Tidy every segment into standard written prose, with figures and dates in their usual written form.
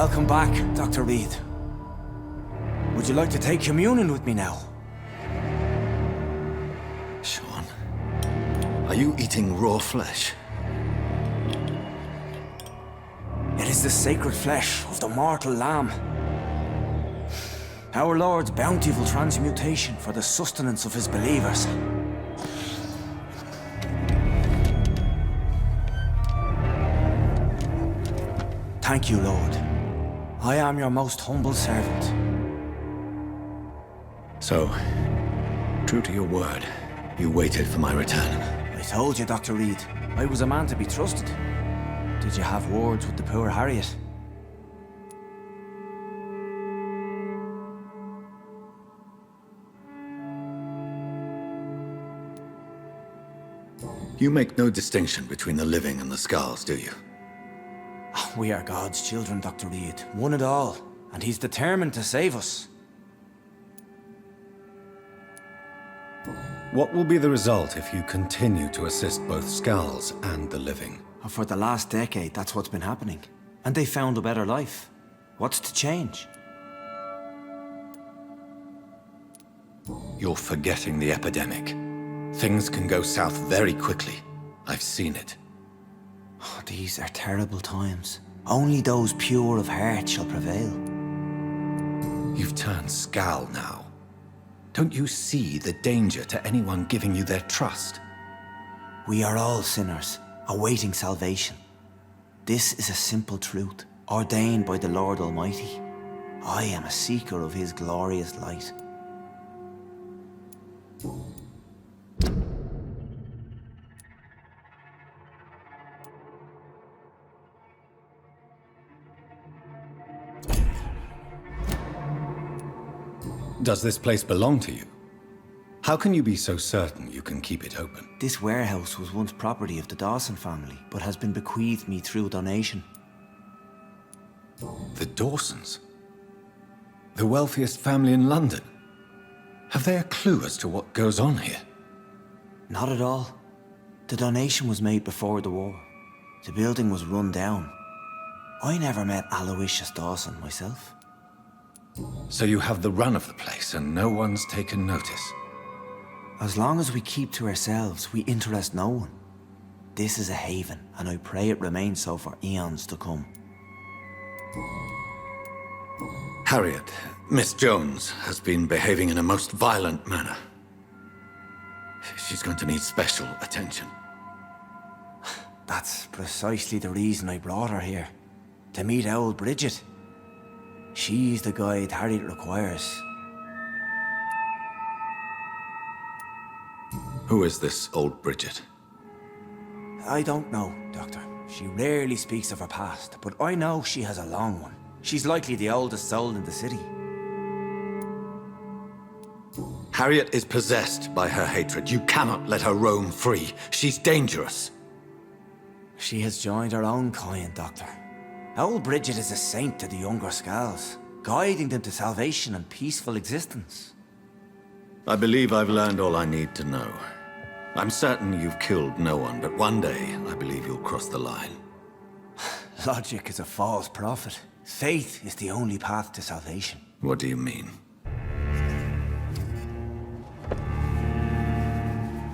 Welcome back, Dr. Reed. Would you like to take communion with me now? Sean, are you eating raw flesh? It is the sacred flesh of the mortal lamb. Our Lord's bountiful transmutation for the sustenance of his believers. Thank you, Lord. I am your most humble servant. So, true to your word, you waited for my return. I told you, Dr. Reed, I was a man to be trusted. Did you have words with the poor Harriet? You make no distinction between the living and the skulls, do you? We are God's children, Dr. Reed, one and all, and he's determined to save us. What will be the result if you continue to assist both skulls and the living? For the last decade, that's what's been happening. And they found a better life. What's to change? You're forgetting the epidemic. Things can go south very quickly. I've seen it. Oh, these are terrible times. Only those pure of heart shall prevail. You've turned Skal now. Don't you see the danger to anyone giving you their trust? We are all sinners, awaiting salvation. This is a simple truth, ordained by the Lord Almighty. I am a seeker of his glorious light. Does this place belong to you? How can you be so certain you can keep it open? This warehouse was once property of the Dawson family, but has been bequeathed me through donation. The Dawsons? The wealthiest family in London? Have they a clue as to what goes on here? Not at all. The donation was made before the war. The building was run down. I never met Aloysius Dawson myself. So you have the run of the place and no one's taken notice? As long as we keep to ourselves, we interest no one. This is a haven, and I pray it remains so for eons to come. Harriet, Miss Jones, has been behaving in a most violent manner. She's going to need special attention. That's precisely the reason I brought her here. To meet old Bridget. She's the guide Harriet requires. Who is this old Bridget? I don't know, Doctor. She rarely speaks of her past, but I know she has a long one. She's likely the oldest soul in the city. Harriet is possessed by her hatred. You cannot let her roam free. She's dangerous. She has joined her own kind, Doctor. Old Bridget is a saint to the younger Skals, guiding them to salvation and peaceful existence. I believe I've learned all I need to know. I'm certain you've killed no one, but one day I believe you'll cross the line. Logic is a false prophet. Faith is the only path to salvation. What do you mean?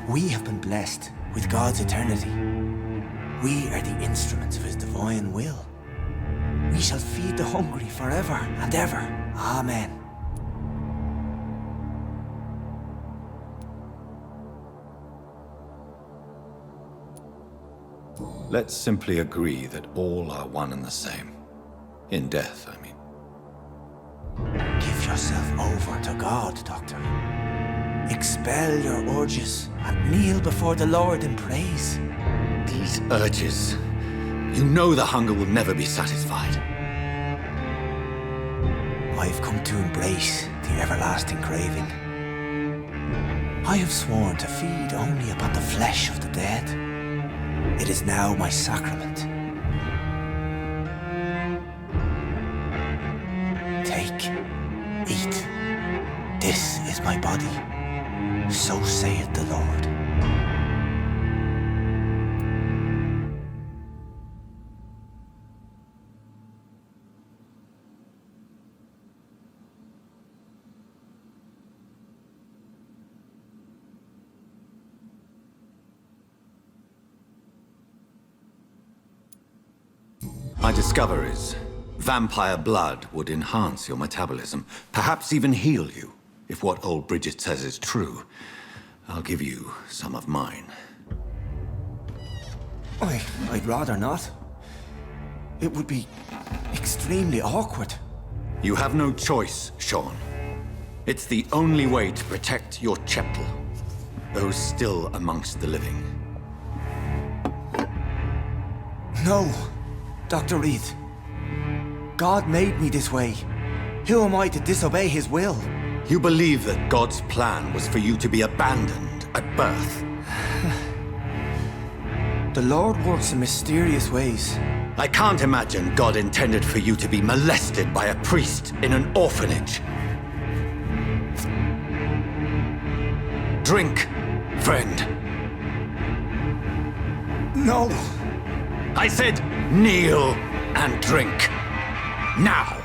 We have been blessed with God's eternity. We are the instruments of his divine will. We shall feed the hungry forever and ever. Amen. Let's simply agree that all are one and the same. In death, I mean. Give yourself over to God, Doctor. Expel your urges and kneel before the Lord in praise. These urges. You know the hunger will never be satisfied. I've come to embrace the everlasting craving. I have sworn to feed only upon the flesh of the dead. It is now my sacrament. Take, eat. This is my body. So saith the Lord. my discoveries. Vampire blood would enhance your metabolism, perhaps even heal you. If what old Bridget says is true, I'll give you some of mine. I'd rather not. It would be extremely awkward. You have no choice, Sean. It's the only way to protect your cheptel, those still amongst the living. No, Dr. Reed. God made me this way. Who am I to disobey his will? You believe that God's plan was for you to be abandoned at birth. The Lord works in mysterious ways. I can't imagine God intended for you to be molested by a priest in an orphanage. Drink, friend. No! I said kneel and drink. Now!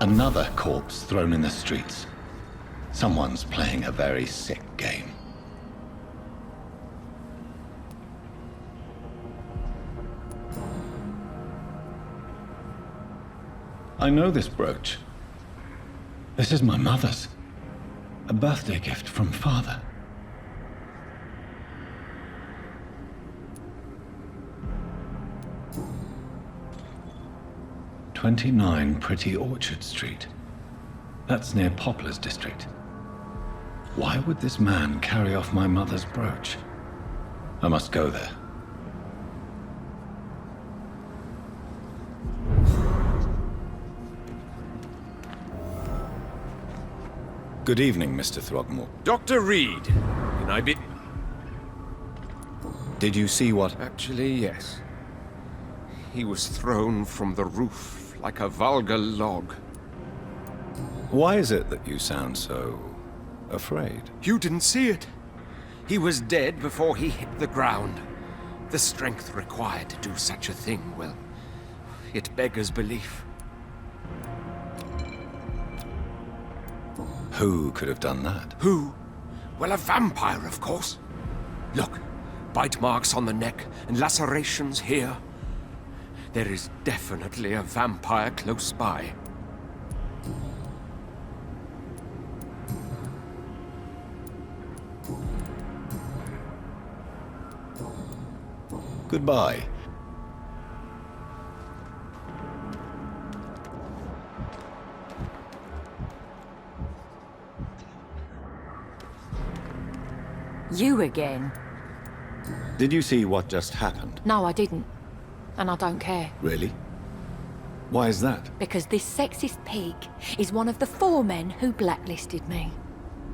Another corpse thrown in the streets. Someone's playing a very sick game. I know this brooch. This is my mother's. A birthday gift from father. "29 Pretty Orchard Street. That's near Poplar's district. Why would this man carry off my mother's brooch? I must go there. Good evening, Mr. Throgmorton. Dr. Reed, can I be... Did you see what... Actually, yes. He was thrown from the roof like a vulgar log. Why is it that you sound so... afraid? You didn't see it. He was dead before he hit the ground. The strength required to do such a thing, well, it beggars belief. Who could have done that? Who? Well, a vampire, of course. Look, bite marks on the neck and lacerations here. There is definitely a vampire close by. Goodbye. You again? Did you see what just happened? No, I didn't. And I don't care. Really? Why is that? Because this sexist pig is one of the 4 men who blacklisted me.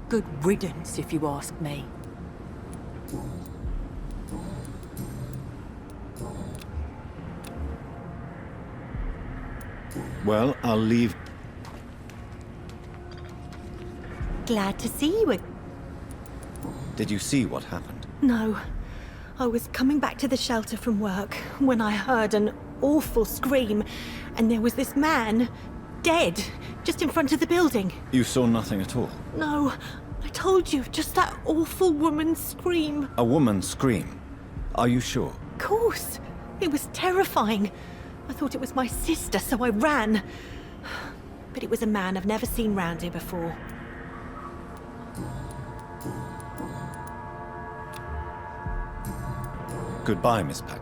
Good riddance, if you ask me. Well, I'll leave. Glad to see you again. Did you see what happened? No. I was coming back to the shelter from work when I heard an awful scream, and there was this man, dead, just in front of the building. You saw nothing at all? No, I told you, just that awful woman's scream. A woman's scream. Are you sure? Of course. It was terrifying. I thought it was my sister, so I ran. But it was a man I've never seen round here before. Goodbye, Miss Pack.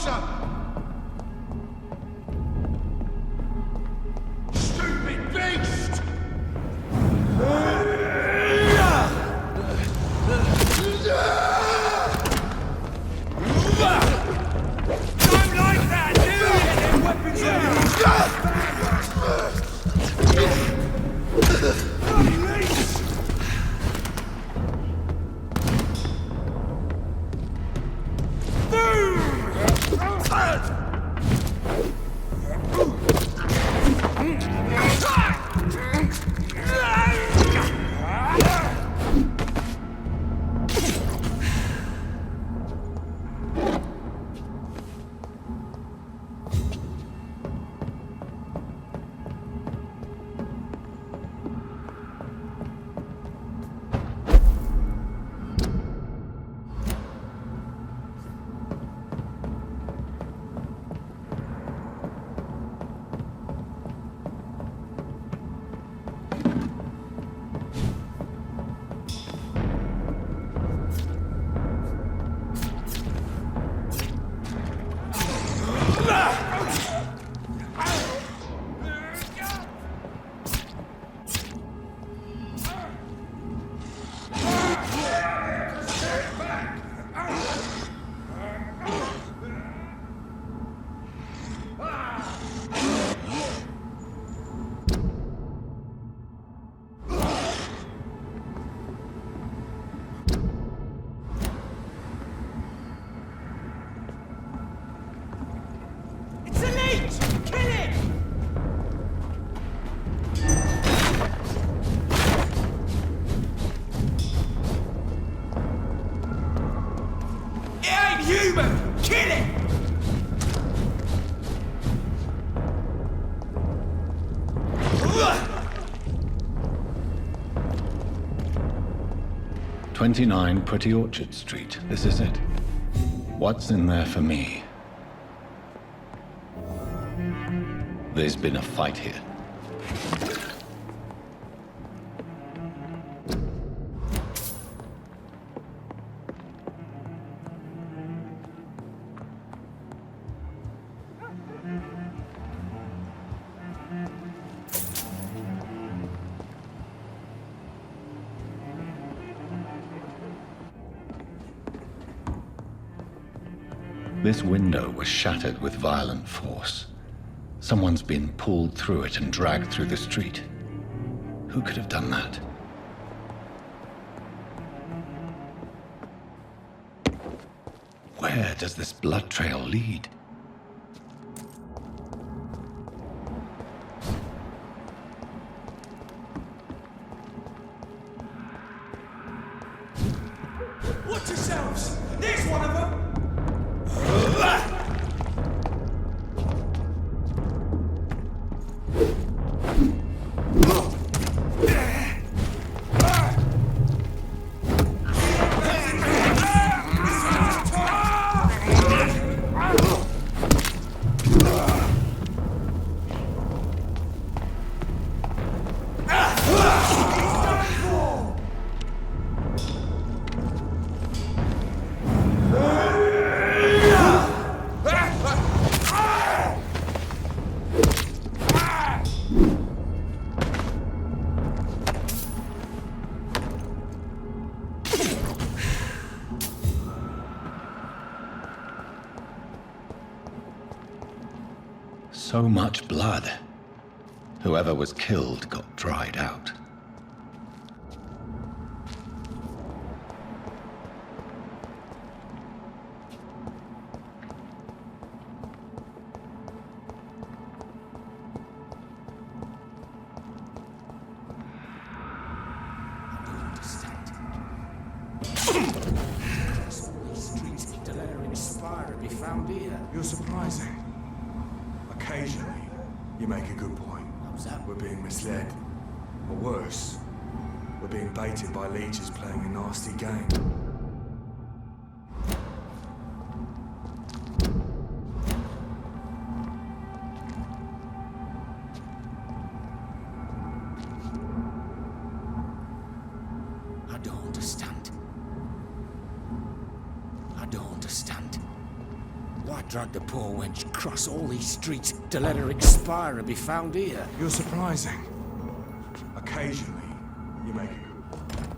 closer! Stupid beast! Don't like that, do you? Their weapons Human! Kill it! 29 Pretty Orchard Street. This is it. What's in there for me? There's been a fight here. This window was shattered with violent force. Someone's been pulled through it and dragged through the street. Who could have done that? Where does this blood trail lead? Watch yourselves! There's one of them! So much blood. Whoever was killed got dried out. You're surprising. Occasionally, you make a good point. We're being misled. Or worse, we're being baited by leeches playing a nasty game. I don't understand. I don't understand. What? Drag the poor wench across all these streets to let her expire and be found here. You're surprising. Occasionally, you make a good point.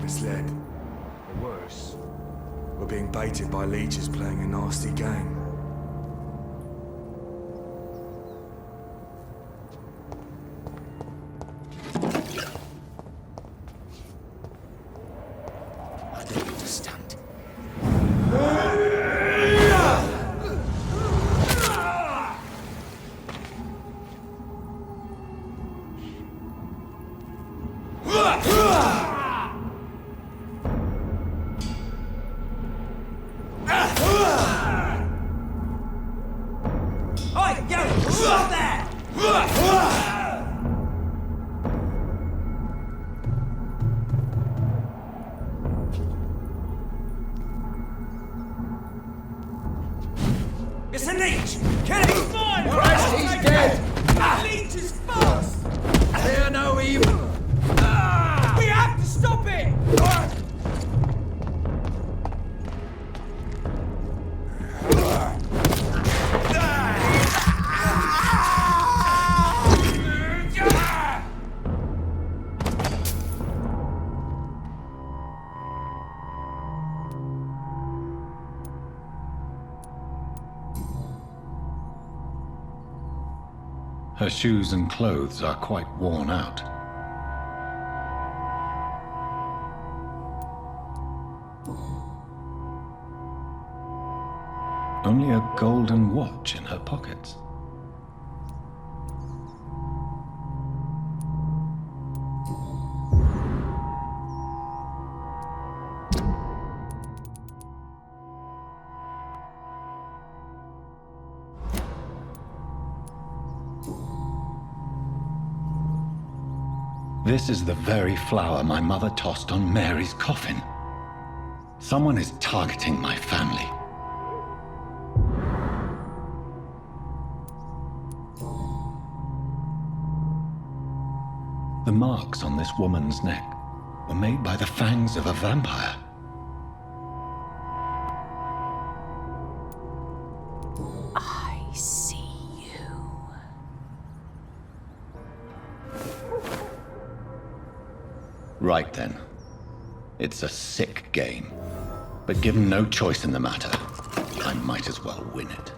Misled. Or worse, we're being baited by leeches playing a nasty game. I don't understand. It's a leech! Kill him! He's mine! Christ, he's dead! Leech is fast! Fear no evil! We have to stop it! Her shoes and clothes are quite worn out. Only a golden watch in her pockets. This is the very flower my mother tossed on Mary's coffin. Someone is targeting my family. The marks on this woman's neck were made by the fangs of a vampire. I see you. Right then. It's a sick game. But given no choice in the matter, I might as well win it.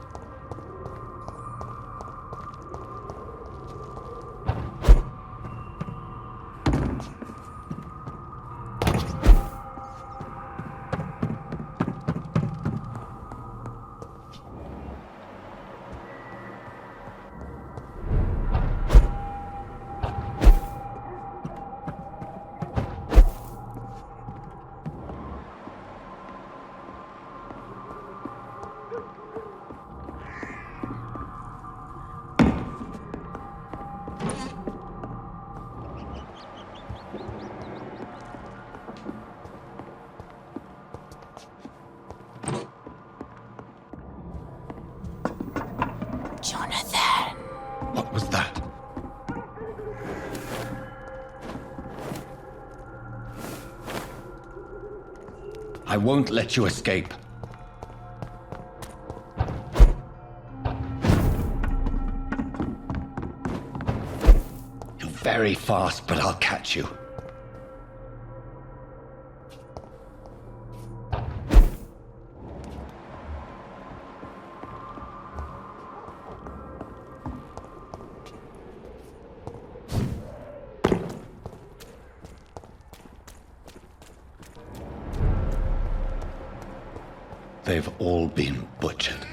Jonathan. What was that? I won't let you escape. You're very fast, but I'll catch you. They've all been butchered.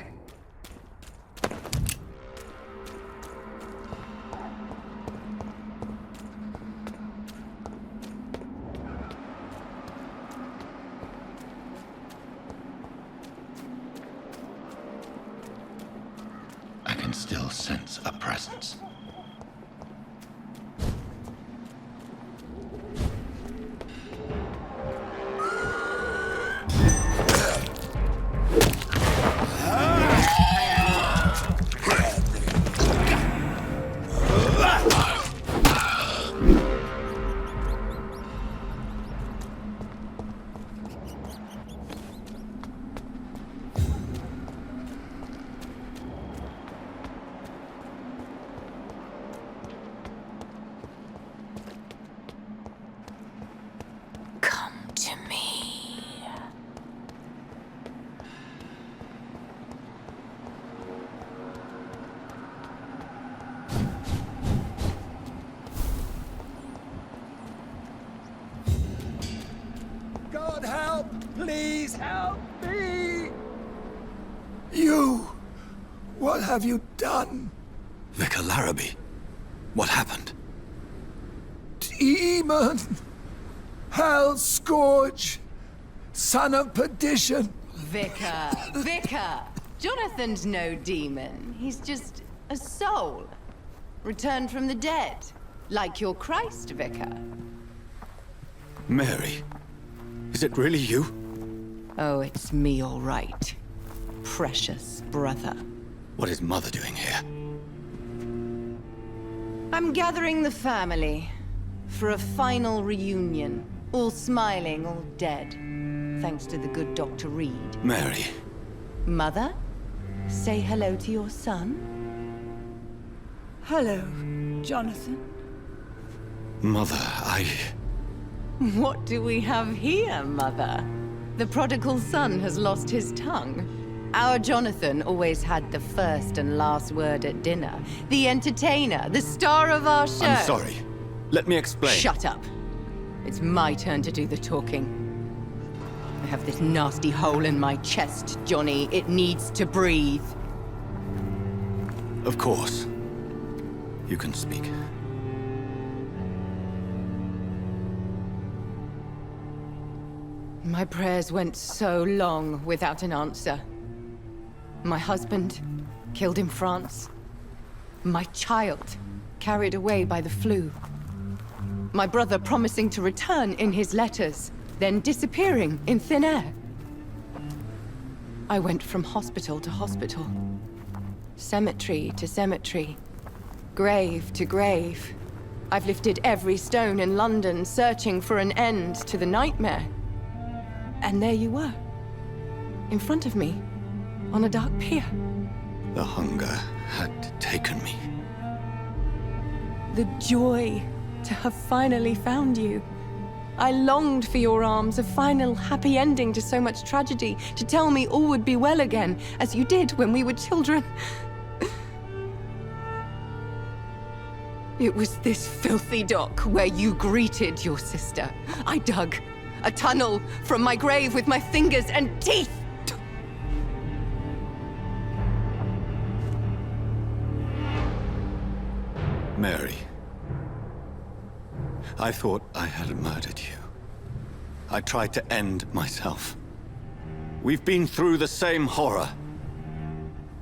I can still sense a presence. Come to me. God help! Please help me! You! What have you done? Vicar Larrabee, what happened? Demon! Hell scourge! Son of perdition! Vicar! Vicar! Jonathan's no demon. He's just a soul. Returned from the dead. Like your Christ, Vicar. Mary, is it really you? Oh, it's me, all right. Precious brother. What is Mother doing here? I'm gathering the family for a final reunion. All smiling, all dead. Thanks to the good Dr. Reed. Mary, Mother, say hello to your son. Hello, Jonathan. Mother, What do we have here, Mother? The prodigal son has lost his tongue. Our Jonathan always had the first and last word at dinner. The entertainer, the star of our show. I'm sorry. Let me explain. Shut up. It's my turn to do the talking. I have this nasty hole in my chest, Johnny. It needs to breathe. Of course. You can speak. My prayers went so long without an answer. My husband, killed in France. My child, carried away by the flu. My brother promising to return in his letters, then disappearing in thin air. I went from hospital to hospital, cemetery to cemetery, grave to grave. I've lifted every stone in London, searching for an end to the nightmare. And there you were, in front of me, on a dark pier. The hunger had taken me. The joy to have finally found you. I longed for your arms, a final happy ending to so much tragedy, to tell me all would be well again, as you did when we were children. It was this filthy dock where you greeted your sister. I dug a tunnel from my grave with my fingers and teeth. Mary. I thought I had murdered you. I tried to end myself. We've been through the same horror.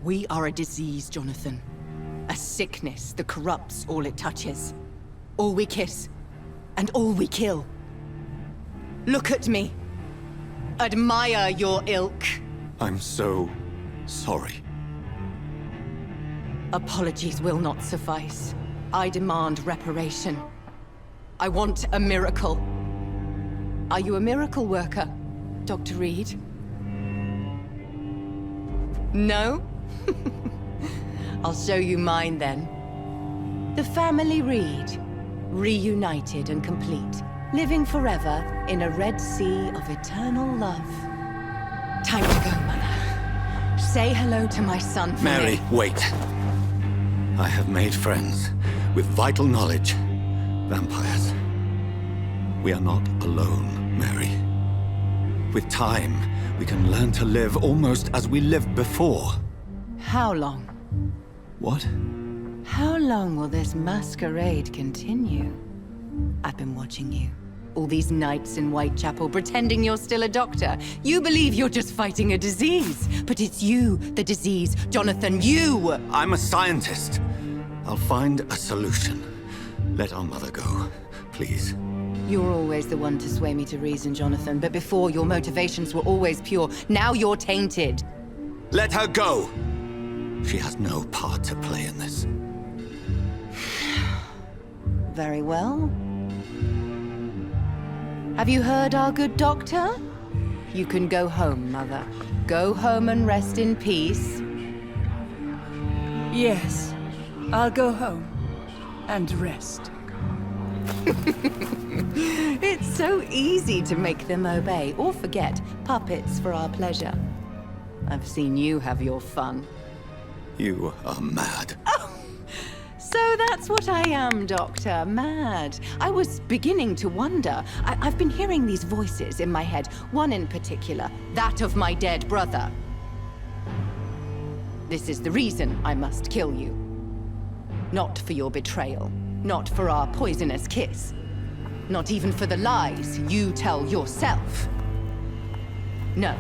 We are a disease, Jonathan. A sickness that corrupts all it touches. All we kiss, and all we kill. Look at me. Admire your ilk. I'm so sorry. Apologies will not suffice. I demand reparation. I want a miracle. Are you a miracle worker, Dr. Reed? No? I'll show you mine then. The family Reed, reunited and complete, living forever in a red sea of eternal love. Time to go, Mother. Say hello to my son for Mary, me. wait. I have made friends with vital knowledge. Vampires. We are not alone, Mary. With time, we can learn to live almost as we lived before. How long? What? How long will this masquerade continue? I've been watching you. All these nights in Whitechapel, pretending you're still a doctor. You believe you're just fighting a disease. But it's you, the disease. Jonathan, you! I'm a scientist. I'll find a solution. Let our mother go, please. You're always the one to sway me to reason, Jonathan. But before, your motivations were always pure. Now you're tainted. Let her go! She has no part to play in this. Very well. Have you heard our good doctor? You can go home, Mother. Go home and rest in peace. Yes, I'll go home and rest. It's so easy to make them obey or forget. Puppets for our pleasure. I've seen you have your fun. You are mad. So that's what I am, Doctor. Mad. I was beginning to wonder. I've been hearing these voices in my head. One in particular, that of my dead brother. This is the reason I must kill you. Not for your betrayal. Not for our poisonous kiss. Not even for the lies you tell yourself. No.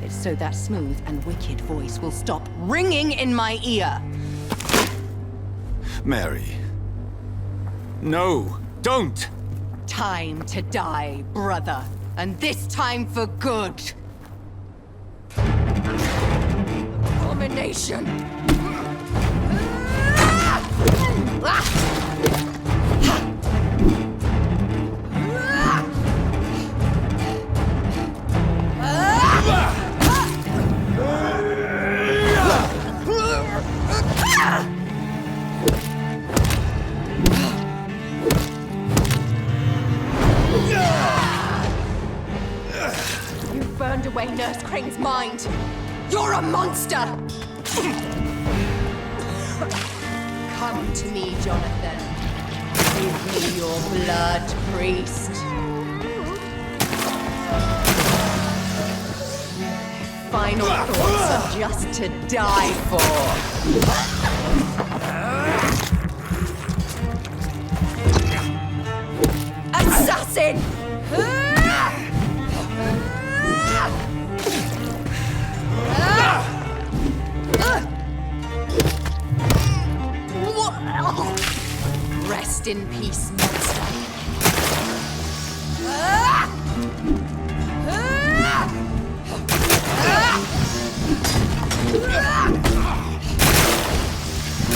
It's so that smooth and wicked voice will stop ringing in my ear. Mary. No, don't! Time to die, brother. And this time for good. Abomination! You've burned away Nurse Crane's mind. You're a monster! Come to me, Jonathan. Give me your blood, priest. final thoughts are just to die for. Assassin! Rest in peace, monster.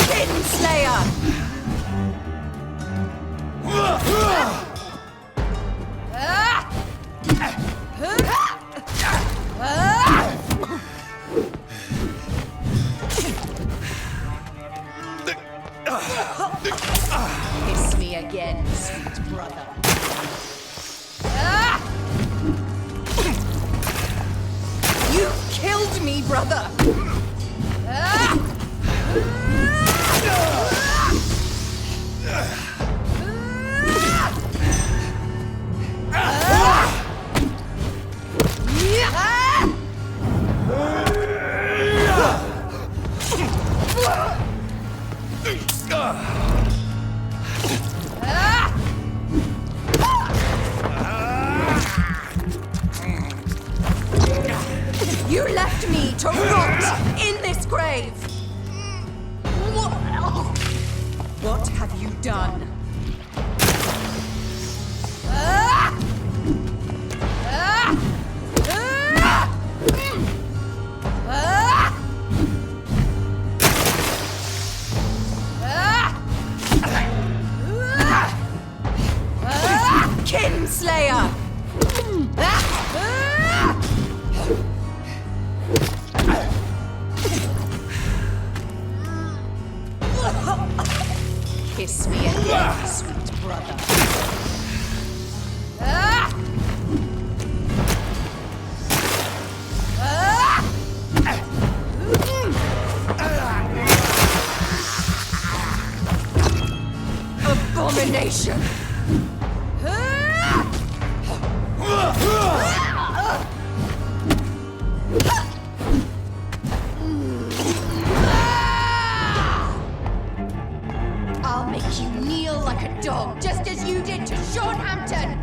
Kinslayer! Kiss me again, sweet brother. You killed me, brother! You left me to rot in this grave! What have you done? Kinslayer! Kiss me again, sweet brother. Abomination! I'll make you kneel like a dog, just as you did to Sean Hampton!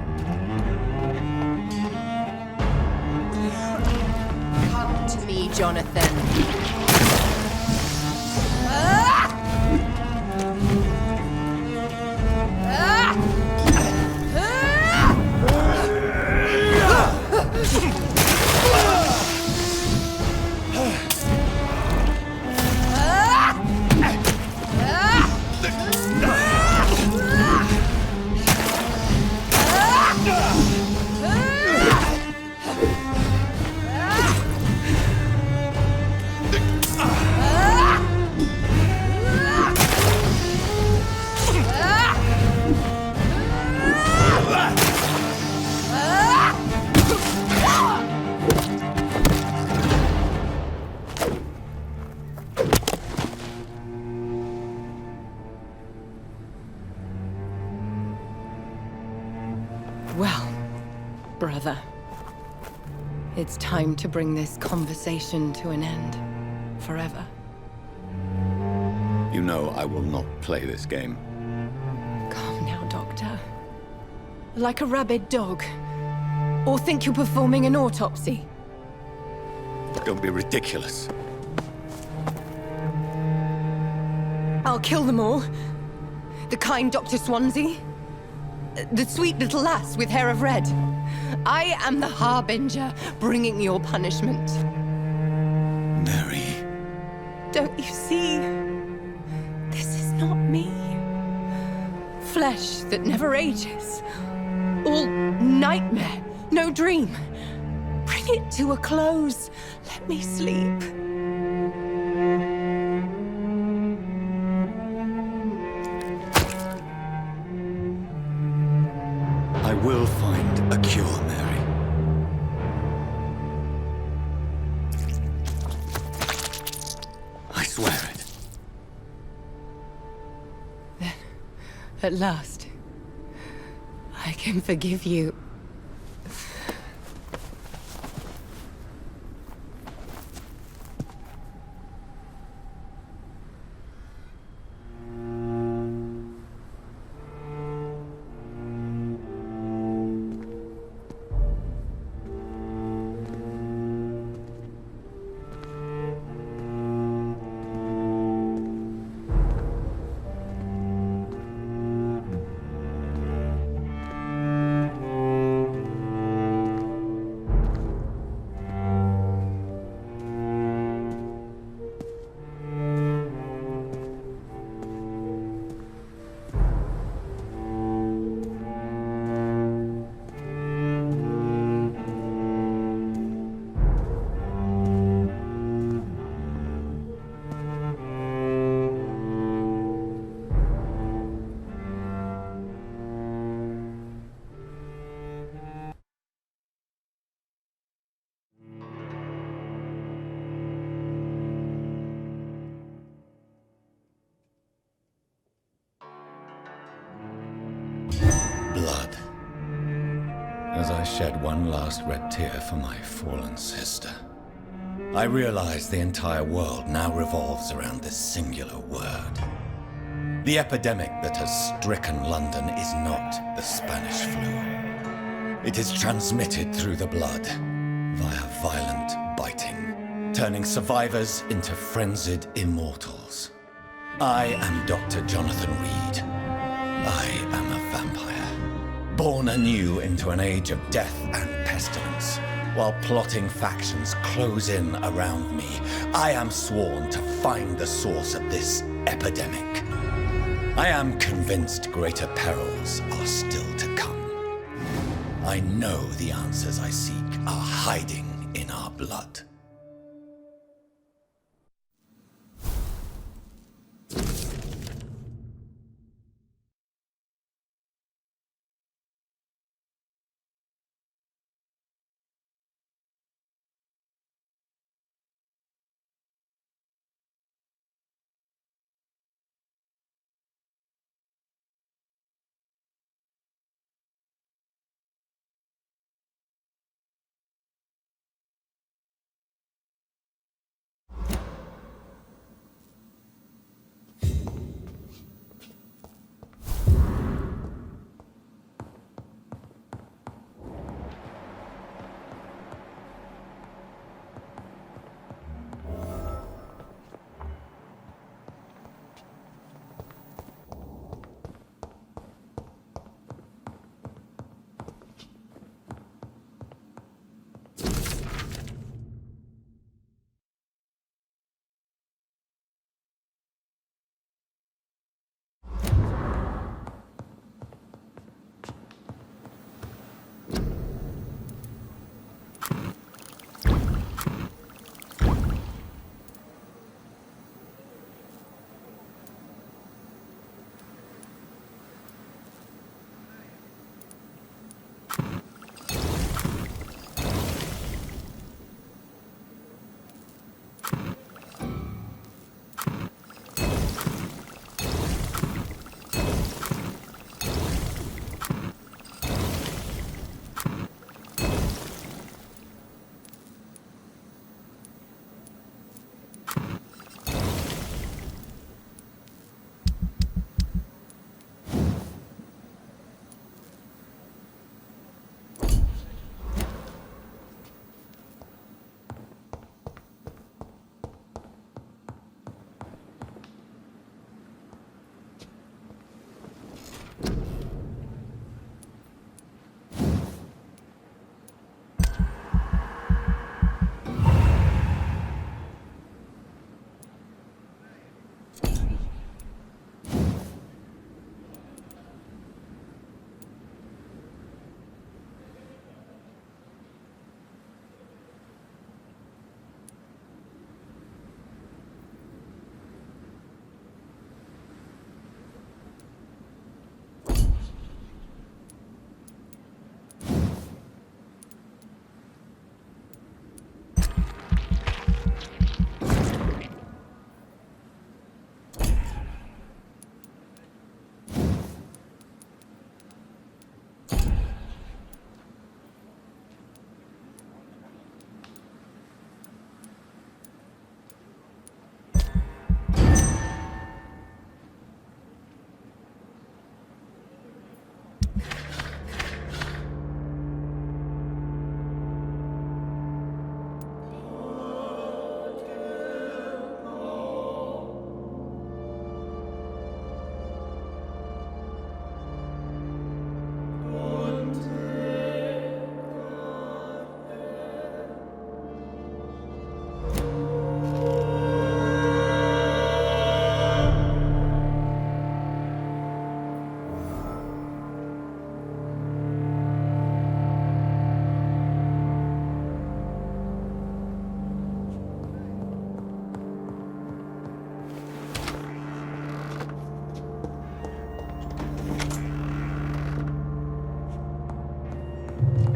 Come to me, Jonathan. Well, brother, it's time to bring this conversation to an end. Forever. You know I will not play this game. Calm now, Doctor. Like a rabid dog. Or think you're performing an autopsy. Don't be ridiculous. I'll kill them all. The kind Dr. Swansea. The sweet little lass with hair of red. I am the Harbinger, bringing your punishment. Mary. Don't you see? This is not me. Flesh that never ages. All nightmare, no dream. Bring it to a close. Let me sleep. I will find a cure, Mary. I swear it. Then, at last, I can forgive you. as I shed one last red tear for my fallen sister, I realize the entire world now revolves around this singular word. The epidemic that has stricken London is not the Spanish flu. It is transmitted through the blood, via violent biting, turning survivors into frenzied immortals. I am Dr. Jonathan Reed. I am a vampire, born anew into an age of death and pestilence. While plotting factions close in around me, I am sworn to find the source of this epidemic. I am convinced greater perils are still to come. I know the answers I seek are hiding in our blood.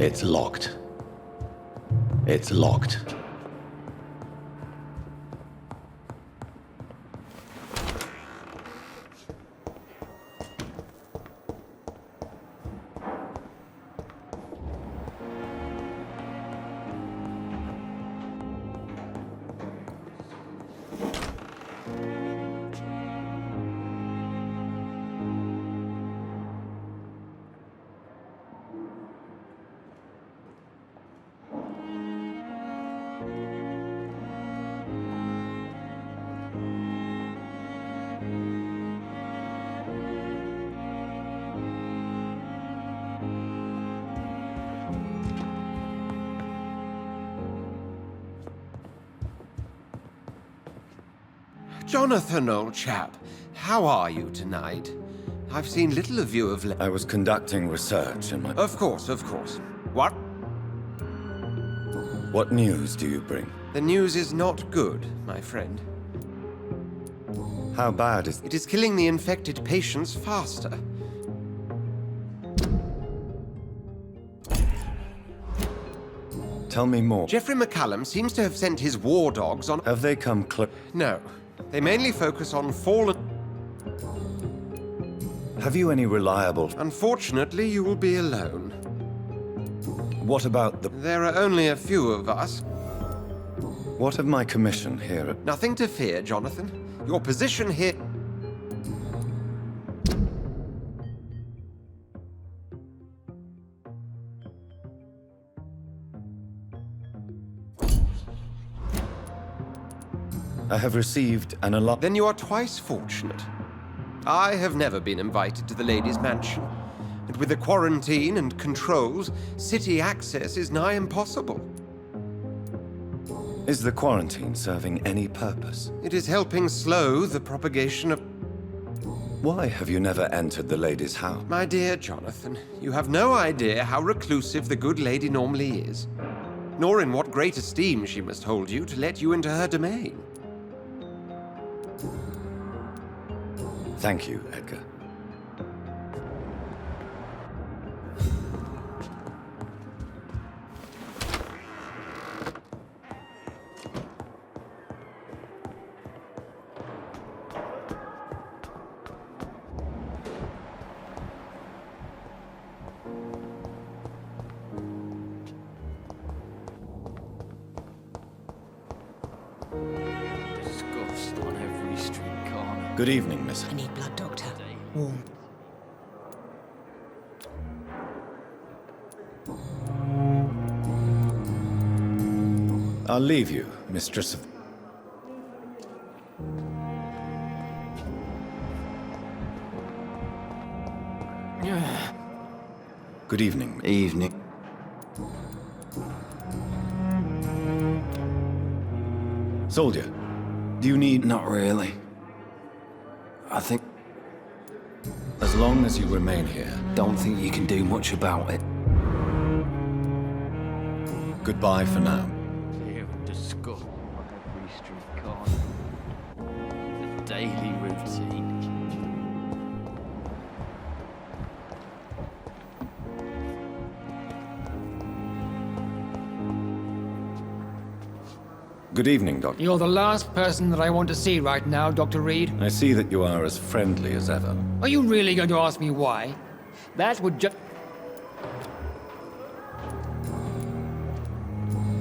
It's locked. It's locked. Jonathan, old chap, how are you tonight? I've seen little of you of late. I was conducting research in my... Of course, of course. What? What news do you bring? The news is not good, my friend. How bad is... It is killing the infected patients faster. Tell me more. Geoffrey McCallum seems to have sent his war dogs on... Have they come close? No. They mainly focus on fallen... Have you any reliable... Unfortunately, you will be alone. What about the... There are only a few of us. What of my commission here at... Nothing to fear, Jonathan. Your position here... I have received an alarm... Then you are twice fortunate. I have never been invited to the lady's mansion. And with the quarantine and controls, city access is nigh impossible. Is the quarantine serving any purpose? It is helping slow the propagation of... Why have you never entered the lady's house? My dear Jonathan, you have no idea how reclusive the good lady normally is, nor in what great esteem she must hold you to let you into her domain. Thank you, Edgar. Disgust on every street corner. Good evening, Miss. I need blood, Doctor. Warm. I'll leave you, Mistress of... Good evening. Evening. Soldier, do you need... Not really. I think... As long as you remain here. Don't think you can do much about it. Goodbye for now. You disgust on every street corner. The daily routine. Good evening, Doctor. You're the last person that I want to see right now, Dr. Reed. I see that you are as friendly as ever. Are you really going to ask me why? That would just...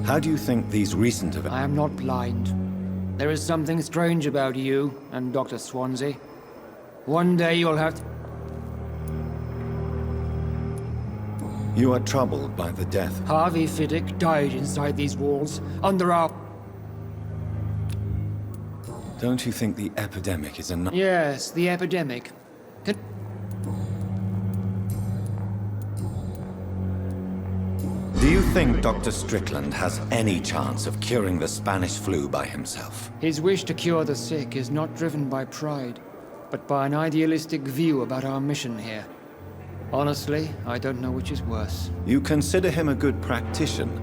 How do you think these recent events... I am not blind. There is something strange about you and Dr. Swansea. One day you'll have to... You are troubled by the death. Harvey Fiddick died inside these walls, under our... Don't you think the epidemic is enough? Yes, the epidemic. Do you think Dr. Strickland has any chance of curing the Spanish flu by himself? His wish to cure the sick is not driven by pride, but by an idealistic view about our mission here. Honestly, I don't know which is worse. You consider him a good practitioner,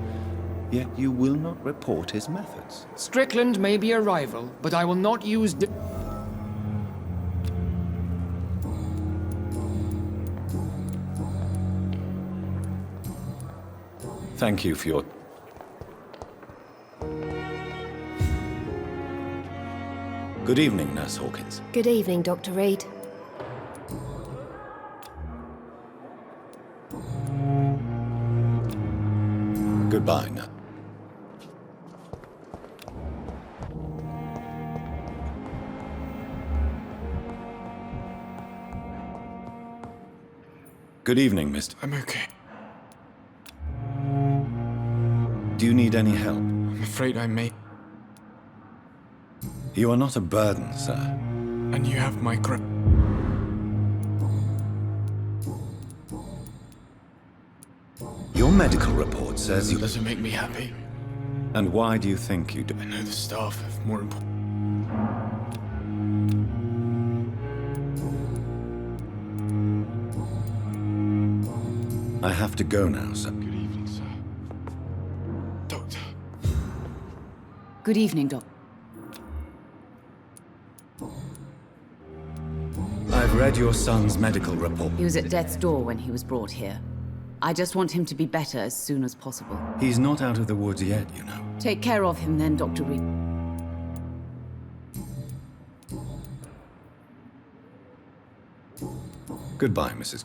yet you will not report his methods. Strickland may be a rival, but I will not use... Thank you for your... Good evening, Nurse Hawkins. Good evening, Dr. Reed. Goodbye, Nurse. Good evening, Mr. I'm okay. Do you need any help? I'm afraid I may. You are not a burden, sir. And you have my grip. Your medical report says you... Doesn't make me happy. And why do you think you do? I know the staff have more important... I have to go now, sir. Good evening, sir. Doctor. Good evening, Doc. I've read your son's medical report. He was at death's door when he was brought here. I just want him to be better as soon as possible. He's not out of the woods yet, you know. Take care of him then, Dr. Reed. Goodbye, Mrs.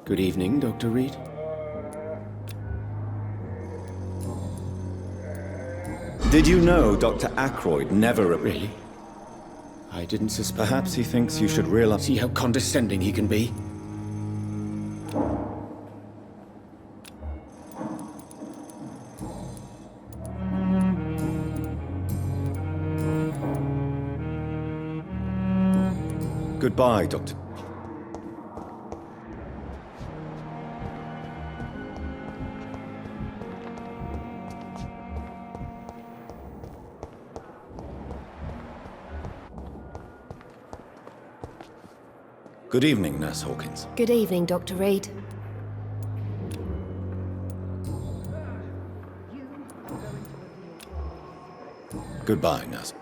Good evening, Dr. Reed. Did you know Dr. Ackroyd never... Really? I didn't suspect. Perhaps he thinks you should realize... See how condescending he can be? Goodbye, Doctor. Good evening, Nurse Hawkins. Good evening, Dr. Reed. Goodbye, Nurse.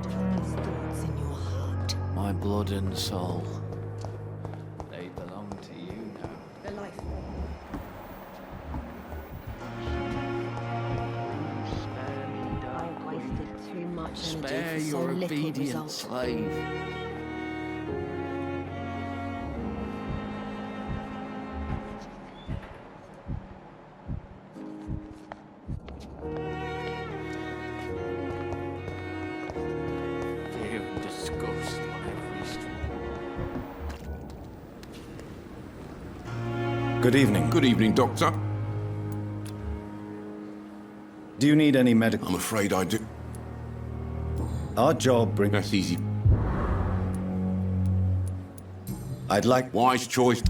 Thoughts in your heart. My blood and soul. They belong to you now. The life. I wasted too much Spare energy for so your little obedient result. slave. Fear and disgust on every street. Good evening. Good evening, Doctor. Do you need any medical... I'm afraid I do. Our job brings... That's easy. I'd like... Wise choice.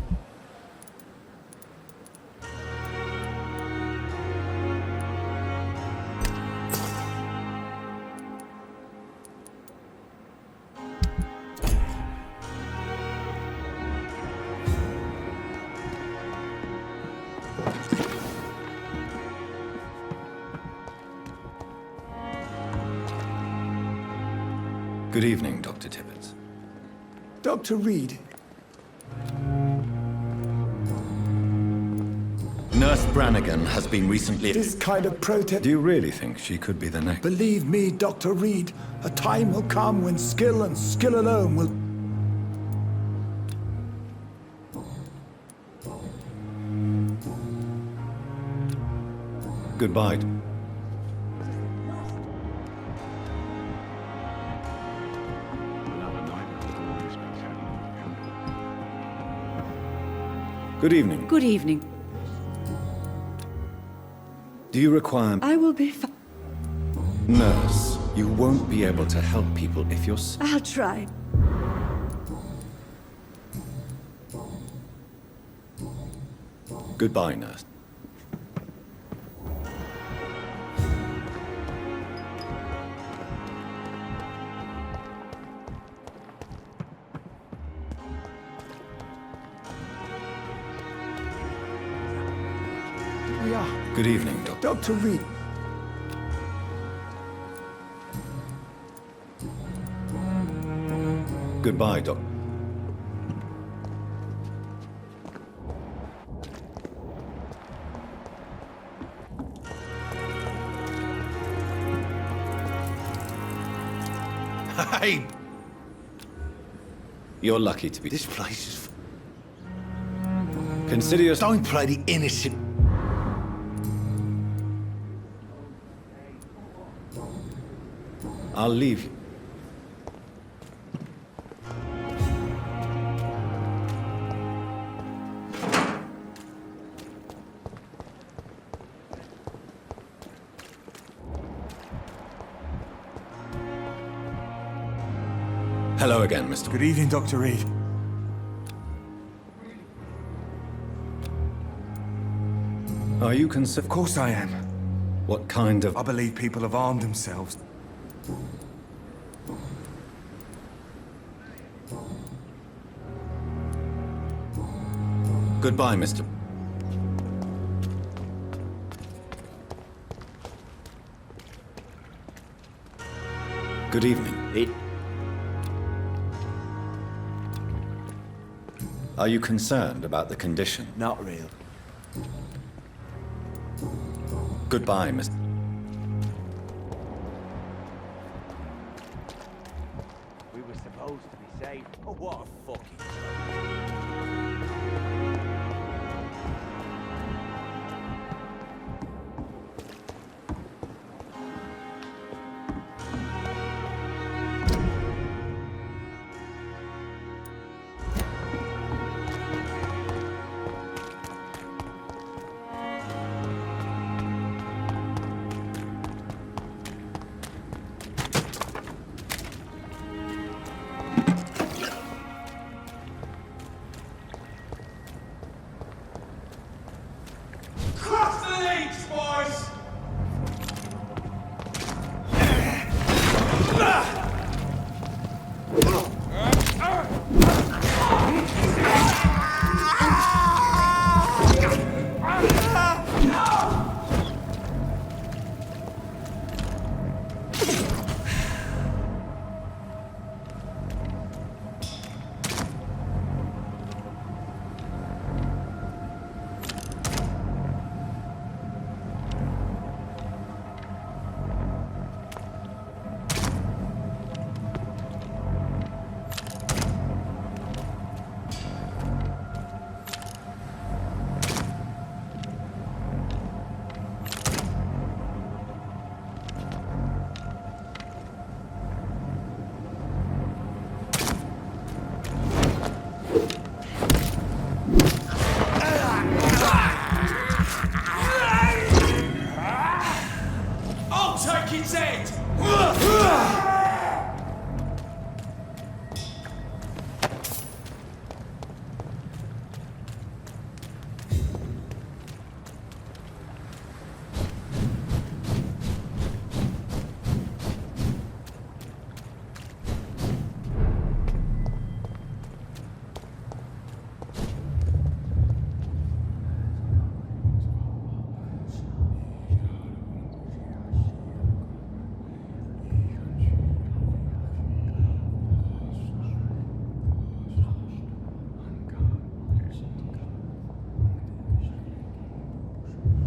Good evening, Dr. Tibbets. Dr. Reed. Nurse Brannigan has been recently... This kind of protest... Do you really think she could be the next? Believe me, Dr. Reed, a time will come when skill and skill alone will... Goodbye. Good evening. Good evening. Do you require... I will be fine. Nurse, you won't be able to help people if you're... I'll try. Goodbye, nurse. We are. Good evening, Doctor. Dr. Reed. Goodbye, Doctor. Hey! You're lucky to be... This place is... Consider yourself... Don't play the innocent... I'll leave you. Hello again, Mr. Good evening, Dr. Reed. Are you concerned? Of course I am. What kind of... I believe people have armed themselves. Goodbye, Mr. Good evening. Are you concerned about the condition? Not real. Goodbye, Mr. We were supposed to be safe. Oh, what a fucking...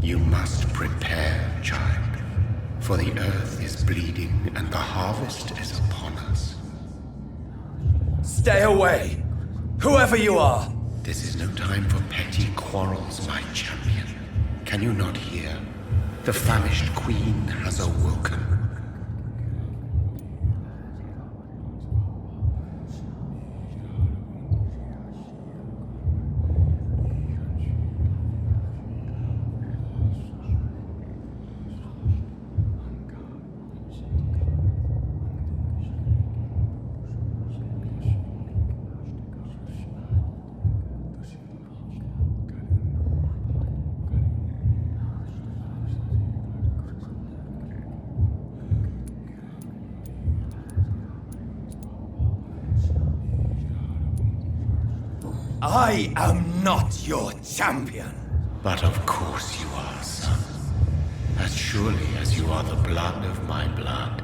You must prepare, child, for the earth is bleeding and the harvest is upon us. Stay away, whoever you are. This is no time for petty quarrels, my champion. Can you not hear? The famished queen has awoken. I am not your champion. But of course you are, son. As surely as you are the blood of my blood.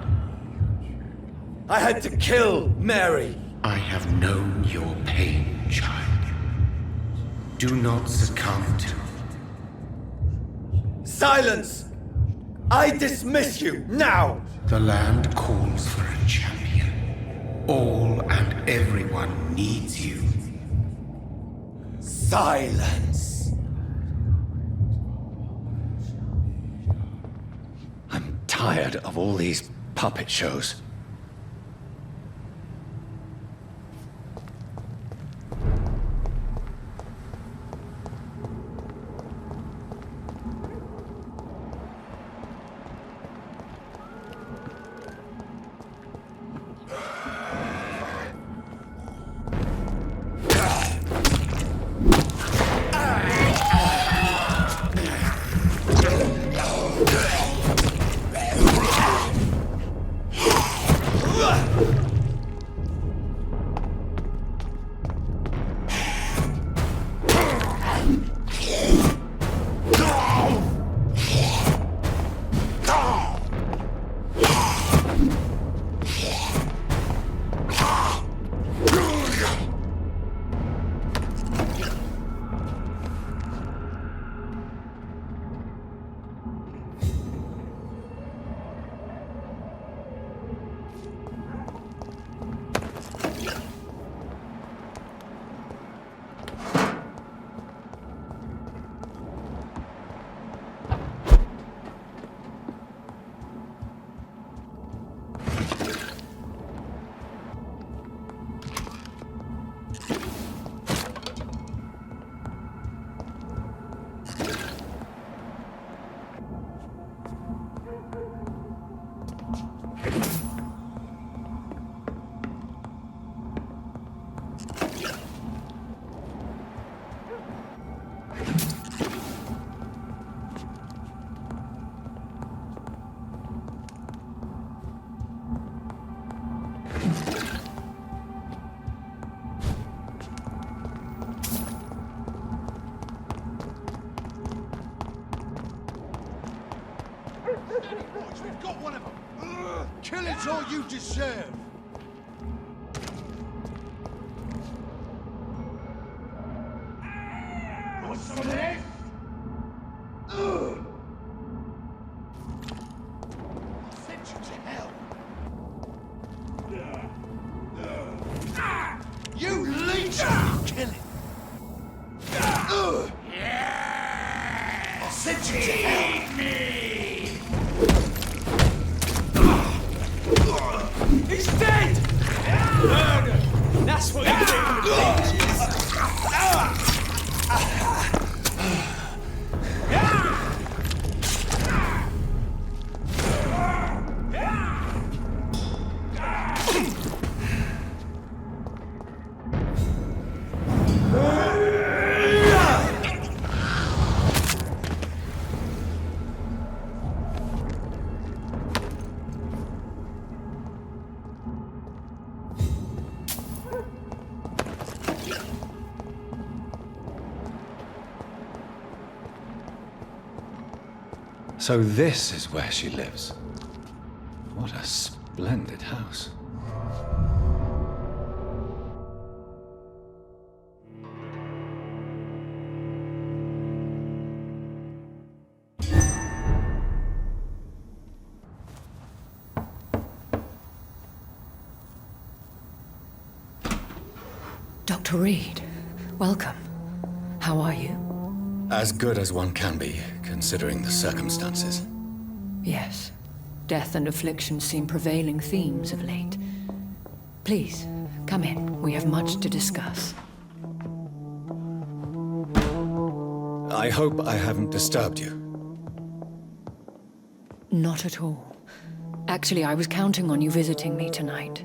I had to kill Mary. I have known your pain, child. Do not succumb to... Silence! I dismiss you, now! The land calls for a champion. All and everyone needs you. Silence! I'm tired of all these puppet shows. I've got one of them! Killing's all you deserve! Want some of this? I'll send you to hell! You leech on you killing! I'll send you to hell! He's dead! Murder! That's what you think of leeches! So this is where she lives. What a splendid house. Dr. Reed, welcome. How are you? As good as one can be, considering the circumstances. Yes. Death and affliction seem prevailing themes of late. Please, come in. We have much to discuss. I hope I haven't disturbed you. Not at all. Actually, I was counting on you visiting me tonight.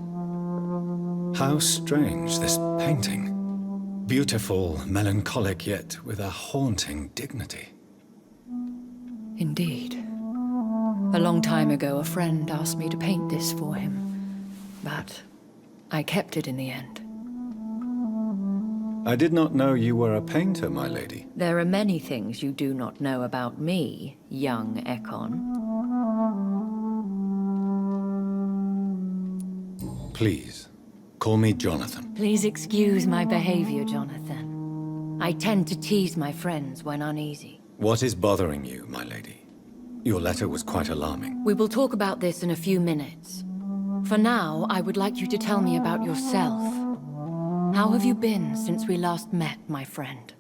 How strange, this painting. Beautiful, melancholic, yet with a haunting dignity. Indeed. A long time ago, a friend asked me to paint this for him, but I kept it in the end. I did not know you were a painter, my lady. There are many things you do not know about me, young Ekon. Please, call me Jonathan. Please excuse my behavior, Jonathan. I tend to tease my friends when uneasy. What is bothering you, my lady? Your letter was quite alarming. We will talk about this in a few minutes. For now, I would like you to tell me about yourself. How have you been since we last met, my friend?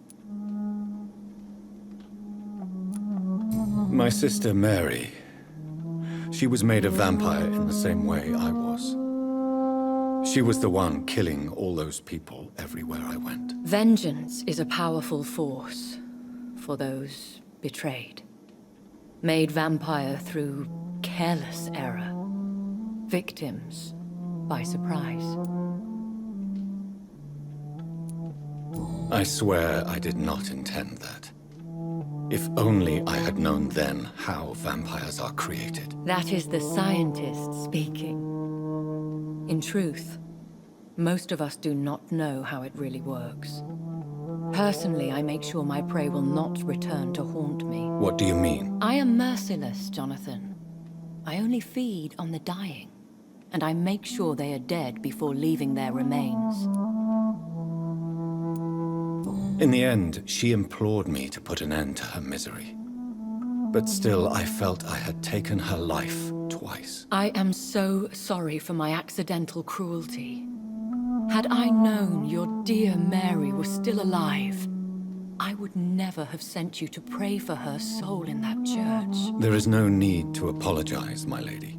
My sister Mary. She was made a vampire in the same way I was. She was the one killing all those people everywhere I went. Vengeance is a powerful force for those betrayed. Made vampire through careless error. Victims by surprise. I swear I did not intend that. If only I had known then how vampires are created. That is the scientist speaking. In truth, most of us do not know how it really works. Personally, I make sure my prey will not return to haunt me. What do you mean? I am merciless, Jonathan. I only feed on the dying, and I make sure they are dead before leaving their remains. In the end, she implored me to put an end to her misery. But still, I felt I had taken her life twice. I am so sorry for my accidental cruelty. Had I known your dear Mary was still alive, I would never have sent you to pray for her soul in that church. There is no need to apologize, my lady.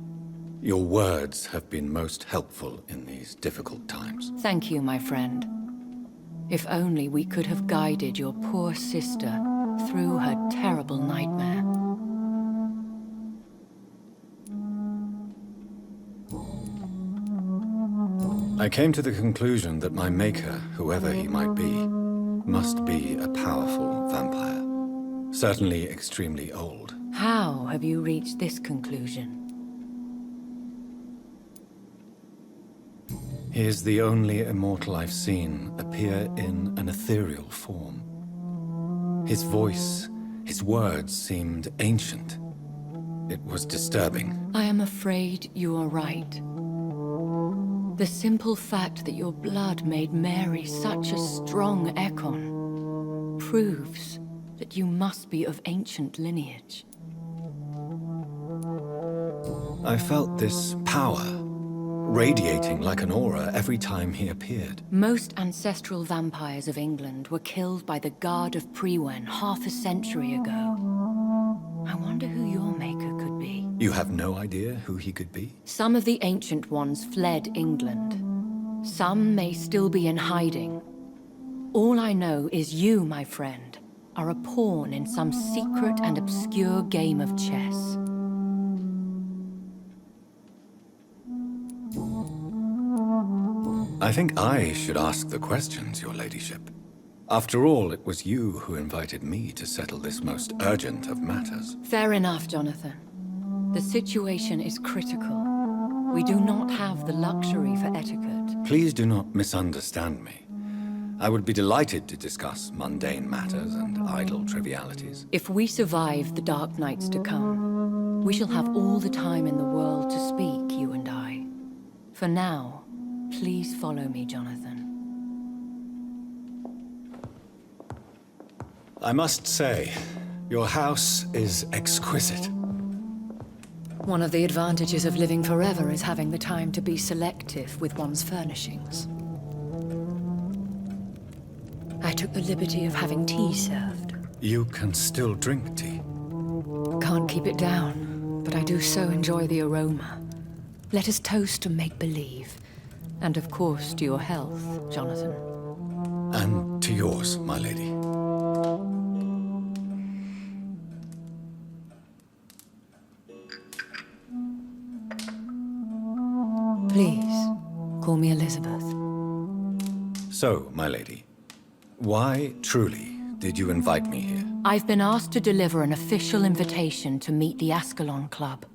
Your words have been most helpful in these difficult times. Thank you, my friend. If only we could have guided your poor sister through her terrible nightmare. I came to the conclusion that my maker, whoever he might be, must be a powerful vampire. Certainly extremely old. How have you reached this conclusion? He is the only immortal I've seen appear in an ethereal form. His voice, his words seemed ancient, It was disturbing. I am afraid you are right. The simple fact that your blood made Mary such a strong Ekon proves that you must be of ancient lineage. I felt this power radiating like an aura every time he appeared. Most ancestral vampires of England were killed by the Guard of Prewen half a century ago. I wonder who your maker could be. You have no idea who he could be? Some of the ancient ones fled England. Some may still be in hiding. All I know is you, my friend, are a pawn in some secret and obscure game of chess. I think I should ask the questions, your ladyship. After all, it was you who invited me to settle this most urgent of matters. Fair enough, Jonathan. The situation is critical. We do not have the luxury for etiquette. Please do not misunderstand me. I would be delighted to discuss mundane matters and idle trivialities. If we survive the dark nights to come, we shall have all the time in the world to speak, you and I. For now, please follow me, Jonathan. I must say, your house is exquisite. One of the advantages of living forever is having the time to be selective with one's furnishings. I took the liberty of having tea served. You can still drink tea. Can't keep it down, but I do so enjoy the aroma. Let us toast to make-believe. And of course, to your health, Jonathan. And to yours, my lady. Please, call me Elizabeth. So, my lady, why, truly, did you invite me here? I've been asked to deliver an official invitation to meet the Ascalon Club.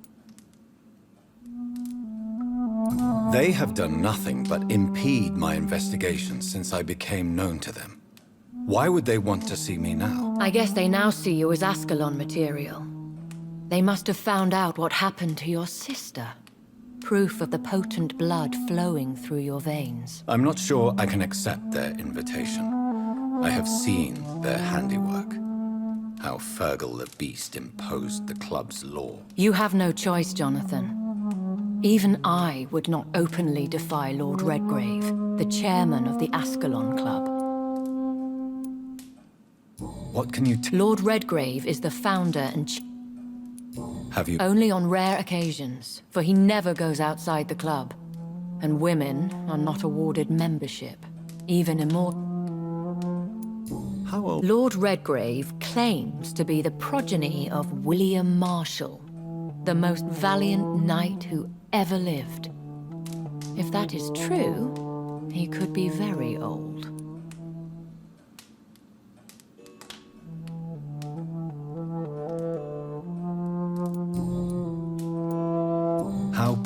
They have done nothing but impede my investigation since I became known to them. Why would they want to see me now? I guess they now see you as Ascalon material. They must have found out what happened to your sister. Proof of the potent blood flowing through your veins. I'm not sure I can accept their invitation. I have seen their handiwork. How Fergal the Beast imposed the club's law. You have no choice, Jonathan. Even I would not openly defy Lord Redgrave, the chairman of the Ascalon Club. What can you Lord Redgrave is the founder and Have you... Only on rare occasions, for he never goes outside the club. And women are not awarded membership, even immortal. How old? Lord Redgrave claims to be the progeny of William Marshall, the most valiant knight who ever lived. If that is true, he could be very old.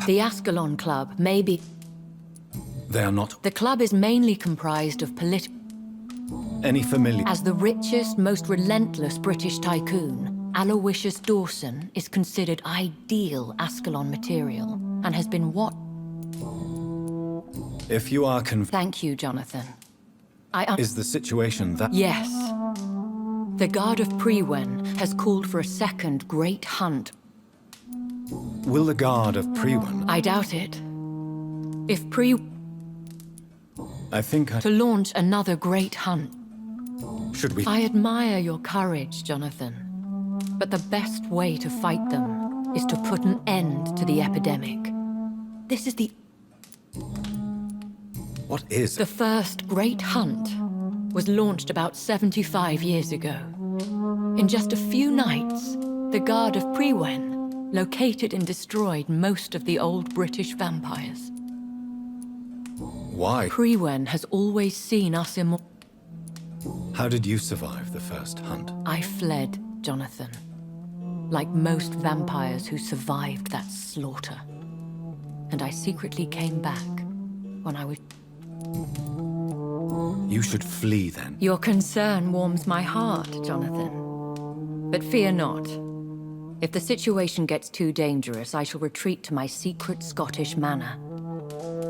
The Ascalon Club may be... They are not... The club is mainly comprised of Any familiar... As the richest, most relentless British tycoon, Aloysius Dawson is considered ideal Ascalon material, and has been what... If you are Thank you, Jonathan. Is the situation that... Yes. The Guard of Prewen has called for a second great hunt. Will the Guard of Prewen... I doubt it. If I think To launch another great hunt. Should we... I admire your courage, Jonathan. But the best way to fight them is to put an end to the epidemic. This is the... What is... The first great hunt was launched about 75 years ago. In just a few nights, the Guard of Prewen located and destroyed most of the old British vampires. Why? Prewen has always seen us immortal. How did you survive the first hunt? I fled, Jonathan. Like most vampires who survived that slaughter. And I secretly came back when I was... You should flee then. Your concern warms my heart, Jonathan. But fear not. If the situation gets too dangerous, I shall retreat to my secret Scottish manor.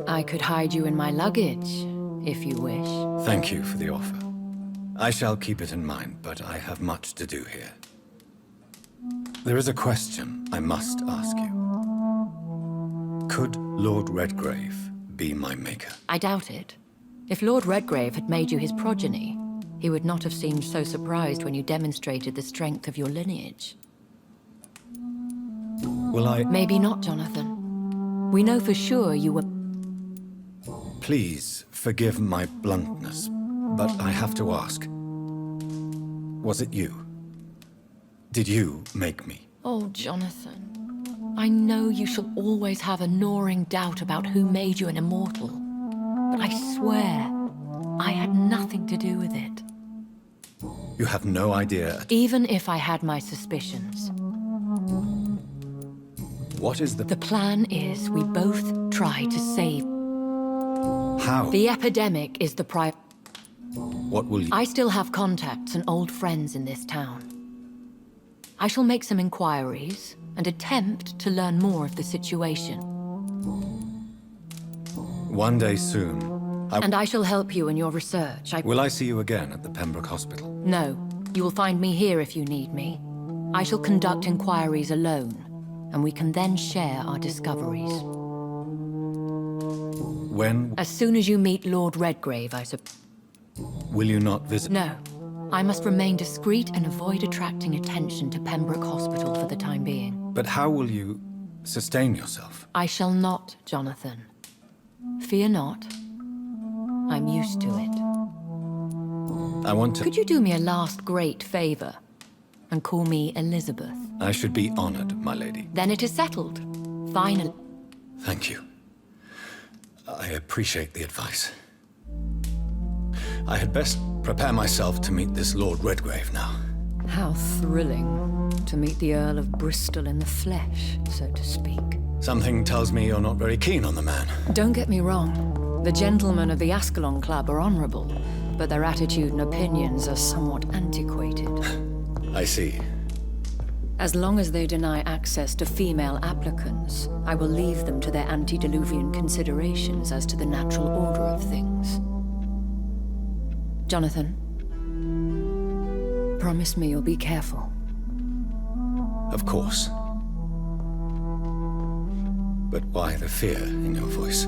I could hide you in my luggage, if you wish. Thank you for the offer. I shall keep it in mind, but I have much to do here. There is a question I must ask you. Could Lord Redgrave be my maker? I doubt it. If Lord Redgrave had made you his progeny, he would not have seemed so surprised when you demonstrated the strength of your lineage. Will I... Maybe not, Jonathan. We know for sure you were... Please forgive my bluntness, but I have to ask. Was it you? Did you make me? Oh, Jonathan. I know you shall always have a gnawing doubt about who made you an immortal. But I swear, I had nothing to do with it. You have no idea... Even if I had my suspicions. What is the... The plan is we both try to save... How? The epidemic is the What will you... I still have contacts and old friends in this town. I shall make some inquiries and attempt to learn more of the situation. One day soon, And I shall help you in your research. Will I see you again at the Pembroke Hospital? No. You will find me here if you need me. I shall conduct inquiries alone, and we can then share our discoveries. When... As soon as you meet Lord Redgrave, I suppose. Will you not visit... No. I must remain discreet and avoid attracting attention to Pembroke Hospital for the time being. But how will you sustain yourself? I shall not, Jonathan. Fear not. I'm used to it. I want to... Could you do me a last great favor and call me Elizabeth? I should be honored, my lady. Then it is settled. Finally. Thank you. I appreciate the advice. I had best prepare myself to meet this Lord Redgrave now. How thrilling to meet the Earl of Bristol in the flesh, so to speak. Something tells me you're not very keen on the man. Don't get me wrong. The gentlemen of the Ascalon Club are honorable, but their attitude and opinions are somewhat antiquated. I see. As long as they deny access to female applicants, I will leave them to their antediluvian considerations as to the natural order of things. Jonathan, promise me you'll be careful. Of course. But why the fear in your voice?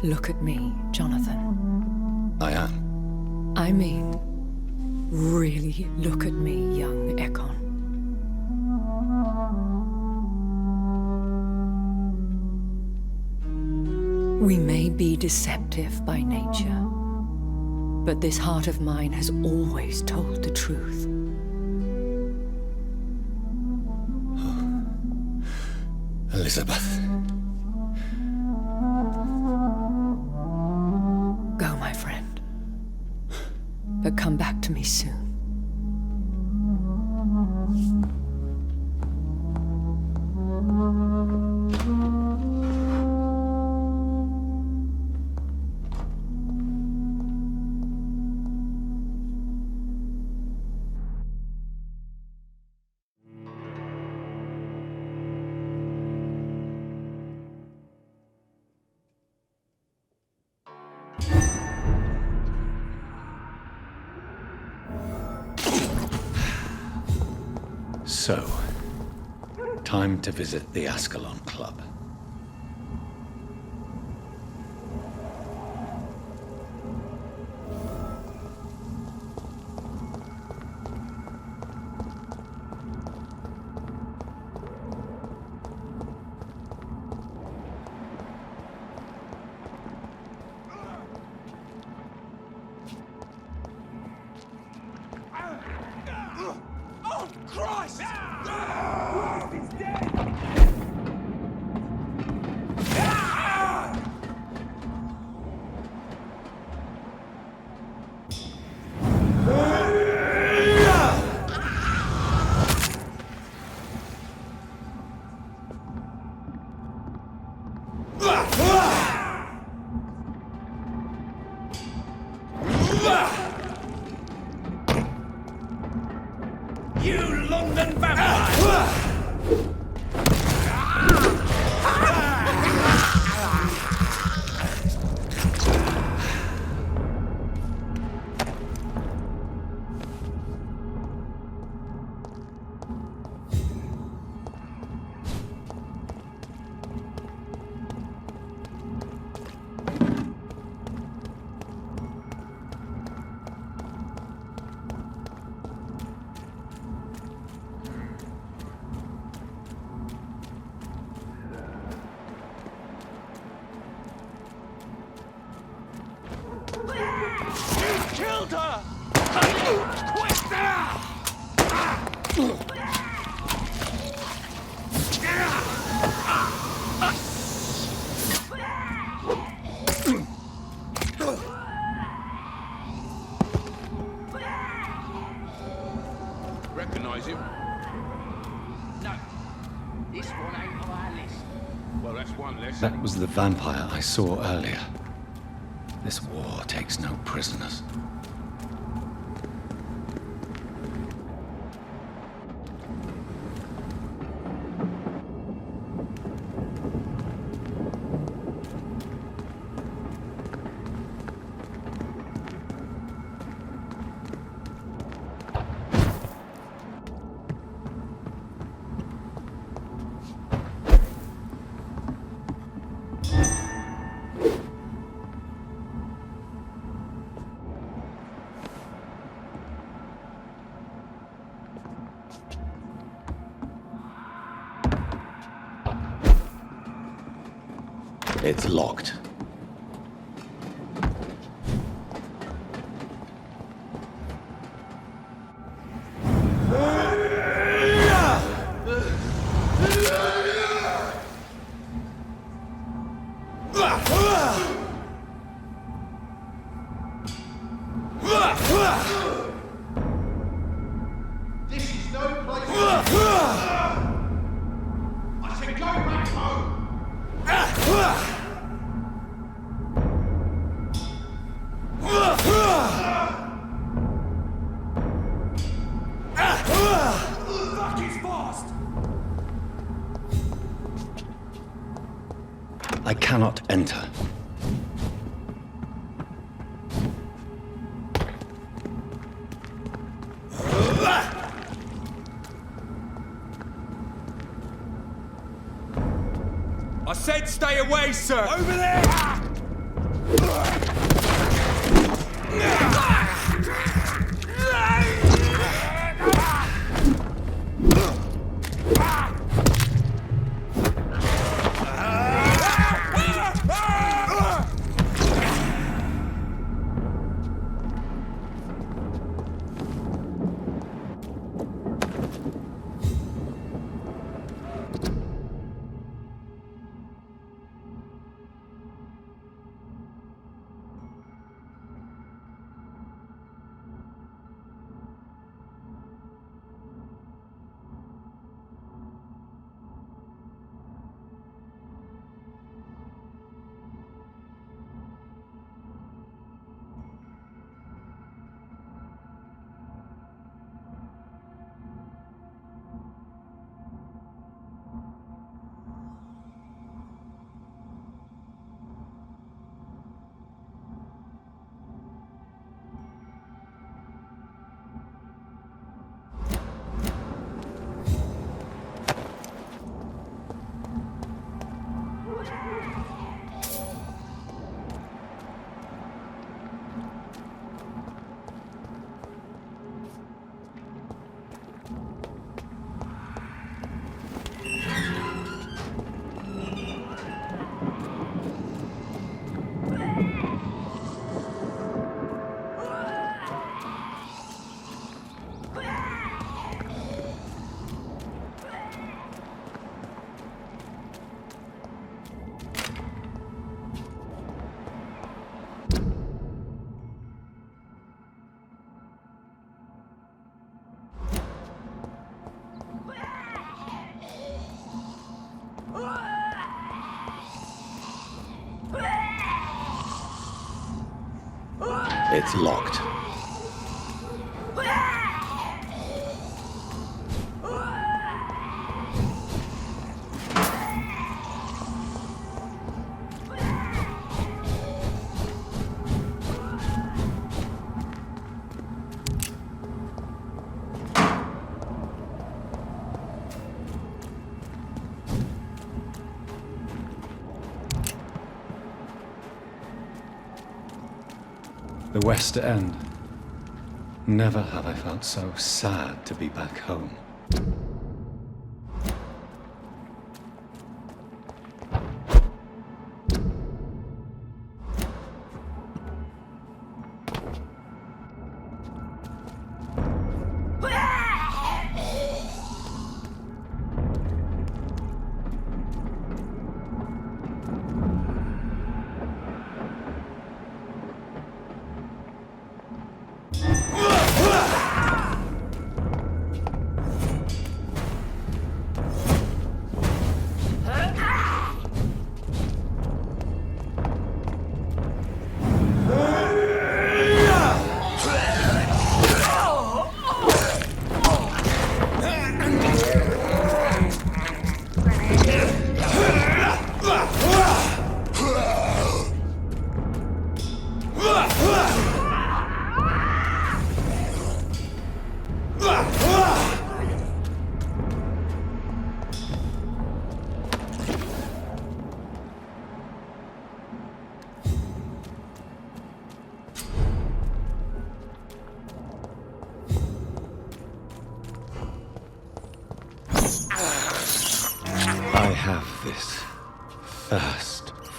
Look at me, Jonathan. I am. I mean, really look at me, young Ekon. We may be deceptive by nature, but this heart of mine has always told the truth. Elizabeth. Go, my friend. But come back to me soon. So, time to visit the Ascalon Club. Oh, Christ! He's dead! You London vampire! Water! Recognize him? No. This one ain't on our list. Well, that's one less. That was the vampire I saw earlier. This war takes no prisoners. It's locked. This is no place. I said go back home. Fuck is fast. I cannot enter. I said stay away, sir! Over there! It's locked. The West End. Never have I felt so sad to be back home.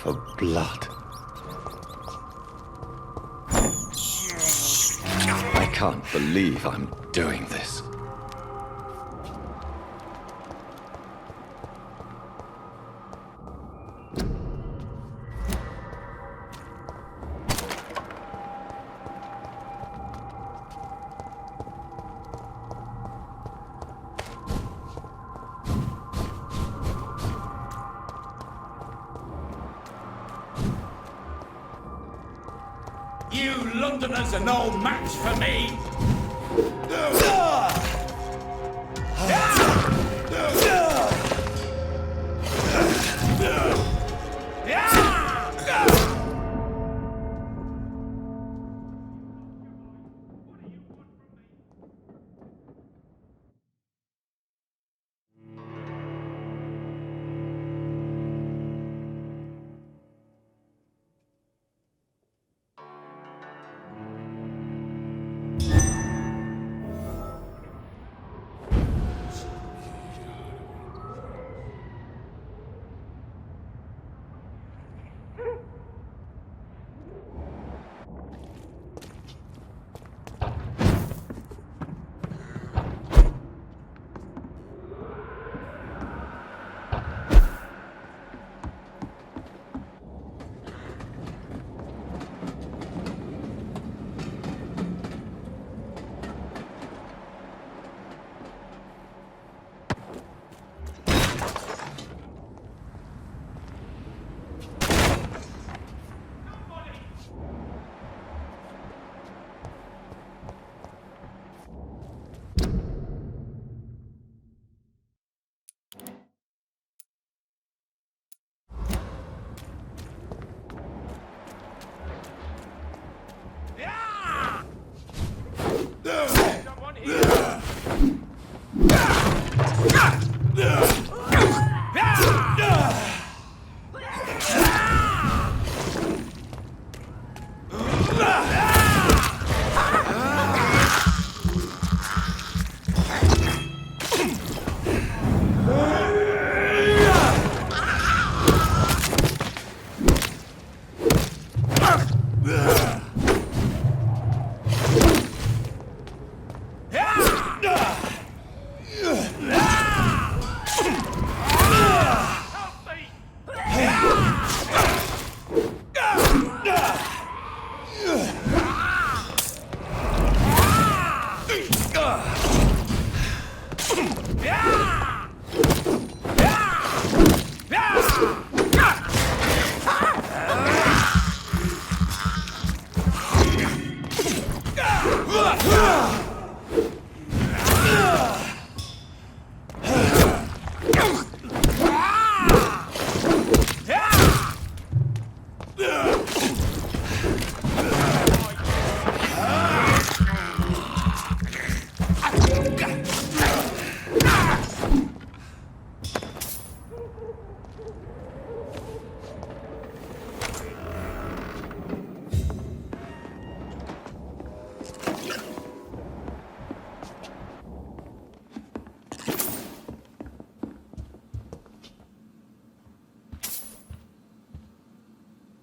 for blood. I can't believe I'm doing this. You Londoners are no match for me!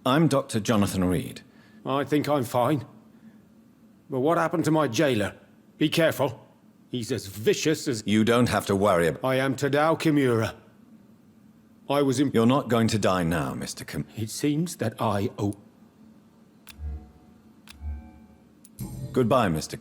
I'm Dr. Jonathan Reed. I think I'm fine. But what happened to my jailer? Be careful. He's as vicious as... You don't have to worry about... I am Tadao Kimura. I was in... You're not going to die now, Mr. Kim... It seems that I owe... Goodbye, Mr.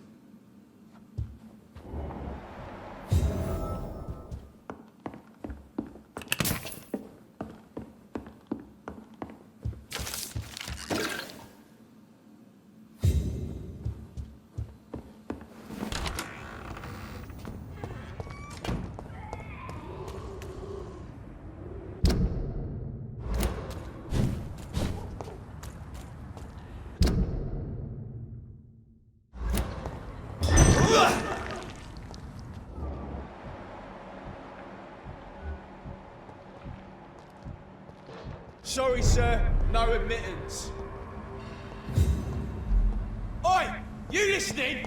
Sorry, sir. No admittance. Oi! You listening?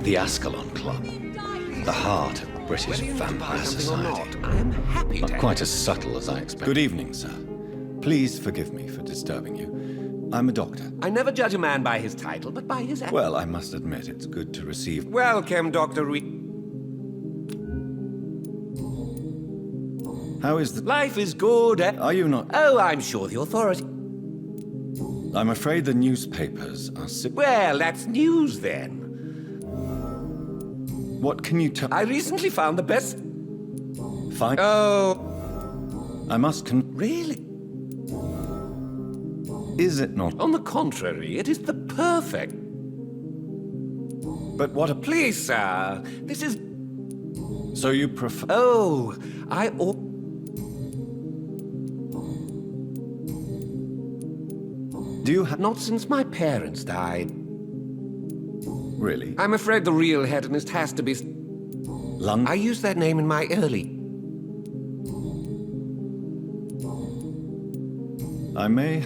The Ascalon Club. The heart of British vampire society. I'm happy Not to. quite as subtle as I expected. Good evening, sir. Please forgive me for disturbing you. I'm a doctor. I never judge a man by his title, but by his... Well, I must admit, it's good to receive... Welcome, Dr. Reed. How is the... Life is good. Are you not... Oh, I'm sure the authority... I'm afraid the newspapers are... Well, that's news then. What can you tell... I recently found the best... Fine. Oh... I must Really? Is it not? On the contrary, it is the perfect... But what a... Please, sir, this is... So you prefer... Oh, I ought... Do you have... Not since my parents died. Really? I'm afraid the real hedonist has to be... London? I used that name in my early... I may...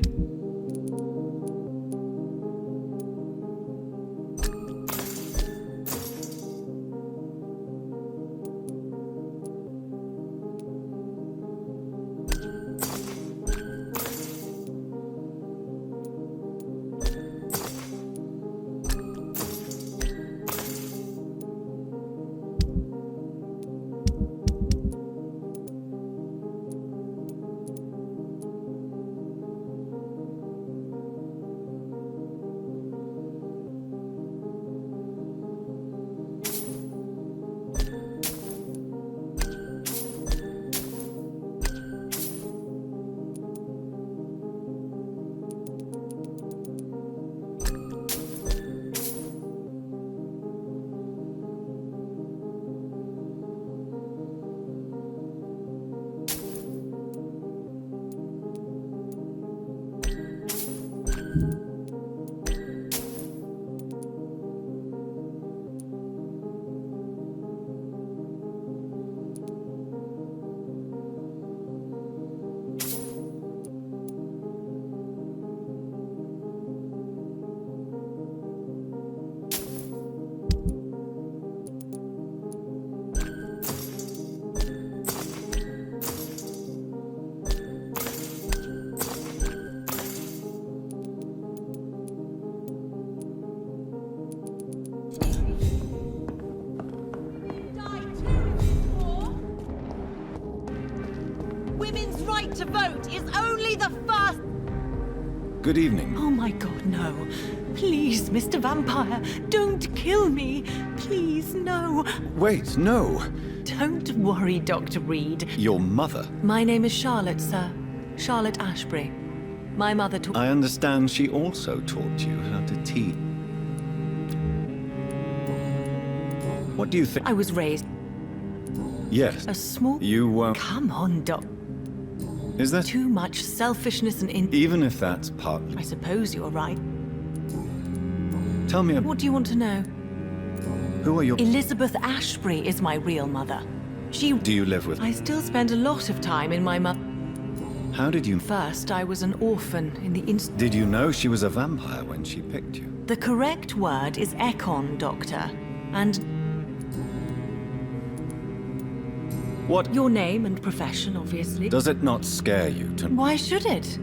Women's right to vote is only the first... Good evening. Oh my god, no. Please, Mr. Vampire, don't kill me. Please, no. Wait, no. Don't worry, Dr. Reed. Your mother. My name is Charlotte, sir. Charlotte Ashbury. My mother taught... I understand she also taught you how to teach. What do you think? I was raised... Yes. A small... You were... Come on, Doc. Is that... Too much selfishness and Even if that's partly... I suppose you're right. Tell me... What do you want to know? Who are your... Elizabeth Ashbury is my real mother. She... Do you live with... I still spend a lot of time in my mother... How did you... First, I was an orphan in the Did you know she was a vampire when she picked you? The correct word is Ekon, Doctor. And... What? Your name and profession, obviously. Does it not scare you to... Why should it?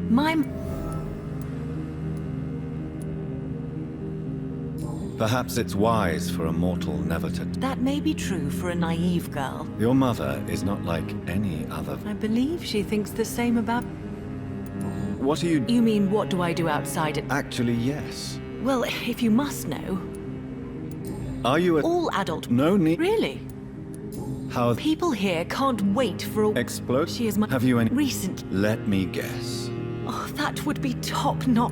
My... Perhaps it's wise for a mortal never to... That may be true for a naive girl. Your mother is not like any other... I believe she thinks the same about... What are you... You mean, what do I do outside it? Actually, yes. Well, if you must know... Are you a... All adult... No need... Really? How... People here can't wait for a... Explode? She is my... Have you any... Recent... Let me guess. Oh, that would be top-notch.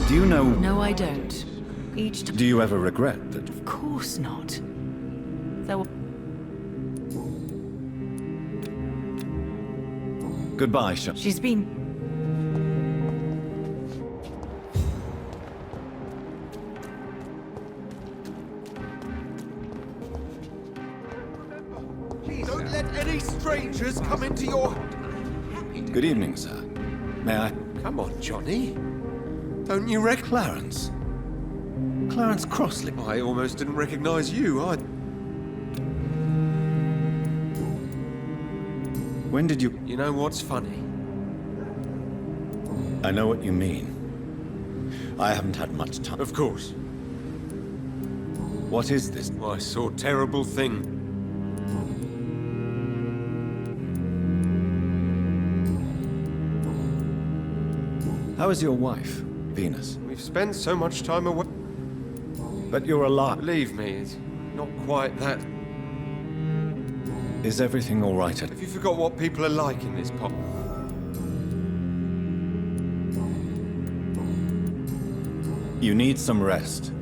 Do you know... No, I don't. Each time... Do you ever regret that... Of course not. There were... Goodbye, She's been... Please don't let any strangers come into your... Good evening, sir. May I... Come on, Johnny. Don't you recognize Clarence? Clarence Crossley? I almost didn't recognize you. When did you... You know what's funny? I know what you mean. I haven't had much time. Of course. What is this? I saw a terrible thing. How is your wife, Venus? We've spent so much time away. But you're alive. Believe me, it's not quite that. Is everything all right? Have you forgot what people are like in this pop? You need some rest.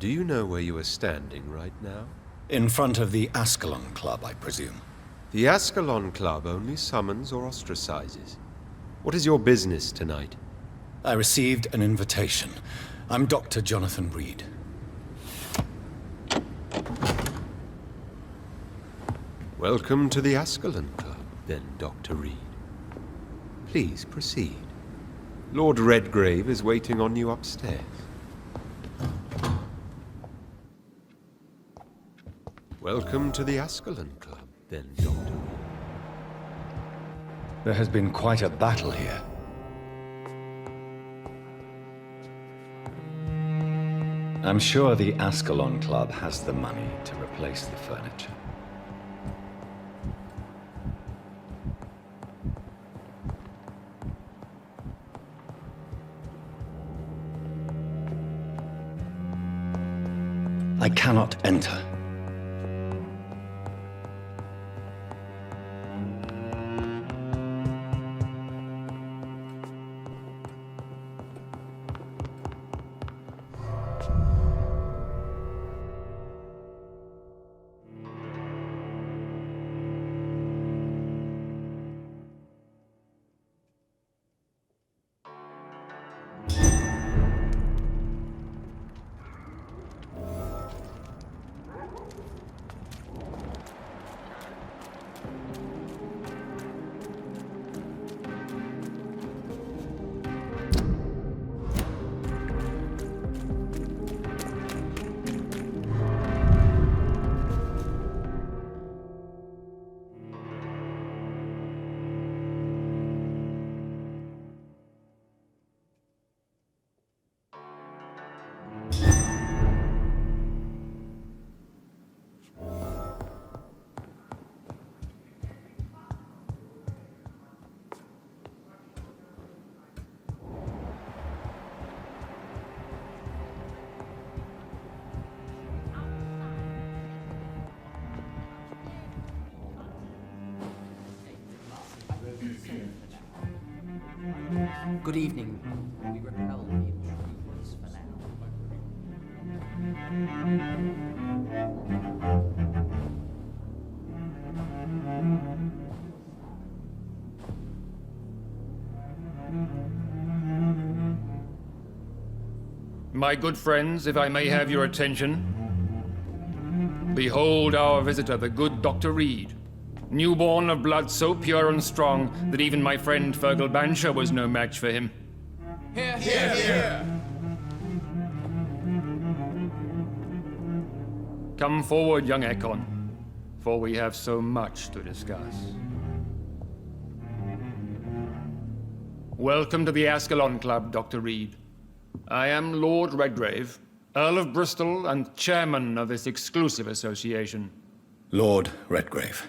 Do you know where you are standing right now? In front of the Ascalon Club, I presume. The Ascalon Club only summons or ostracizes. What is your business tonight? I received an invitation. I'm Dr. Jonathan Reed. Welcome to the Ascalon Club, then, Dr. Reed. Please proceed. Lord Redgrave is waiting on you upstairs. Welcome to the Ascalon Club, then, Dr. Reed. There has been quite a battle here. I'm sure the Ascalon Club has the money to replace the furniture. I cannot enter. Good evening. We repel the intruders for now. My good friends, if I may have your attention. Behold our visitor, the good Dr. Reed. Newborn of blood so pure and strong that even my friend Fergal Bansher was no match for him. Here, here, here! Come forward, young Ekon, for we have so much to discuss. Welcome to the Ascalon Club, Dr. Reed. I am Lord Redgrave, Earl of Bristol and chairman of this exclusive association. Lord Redgrave.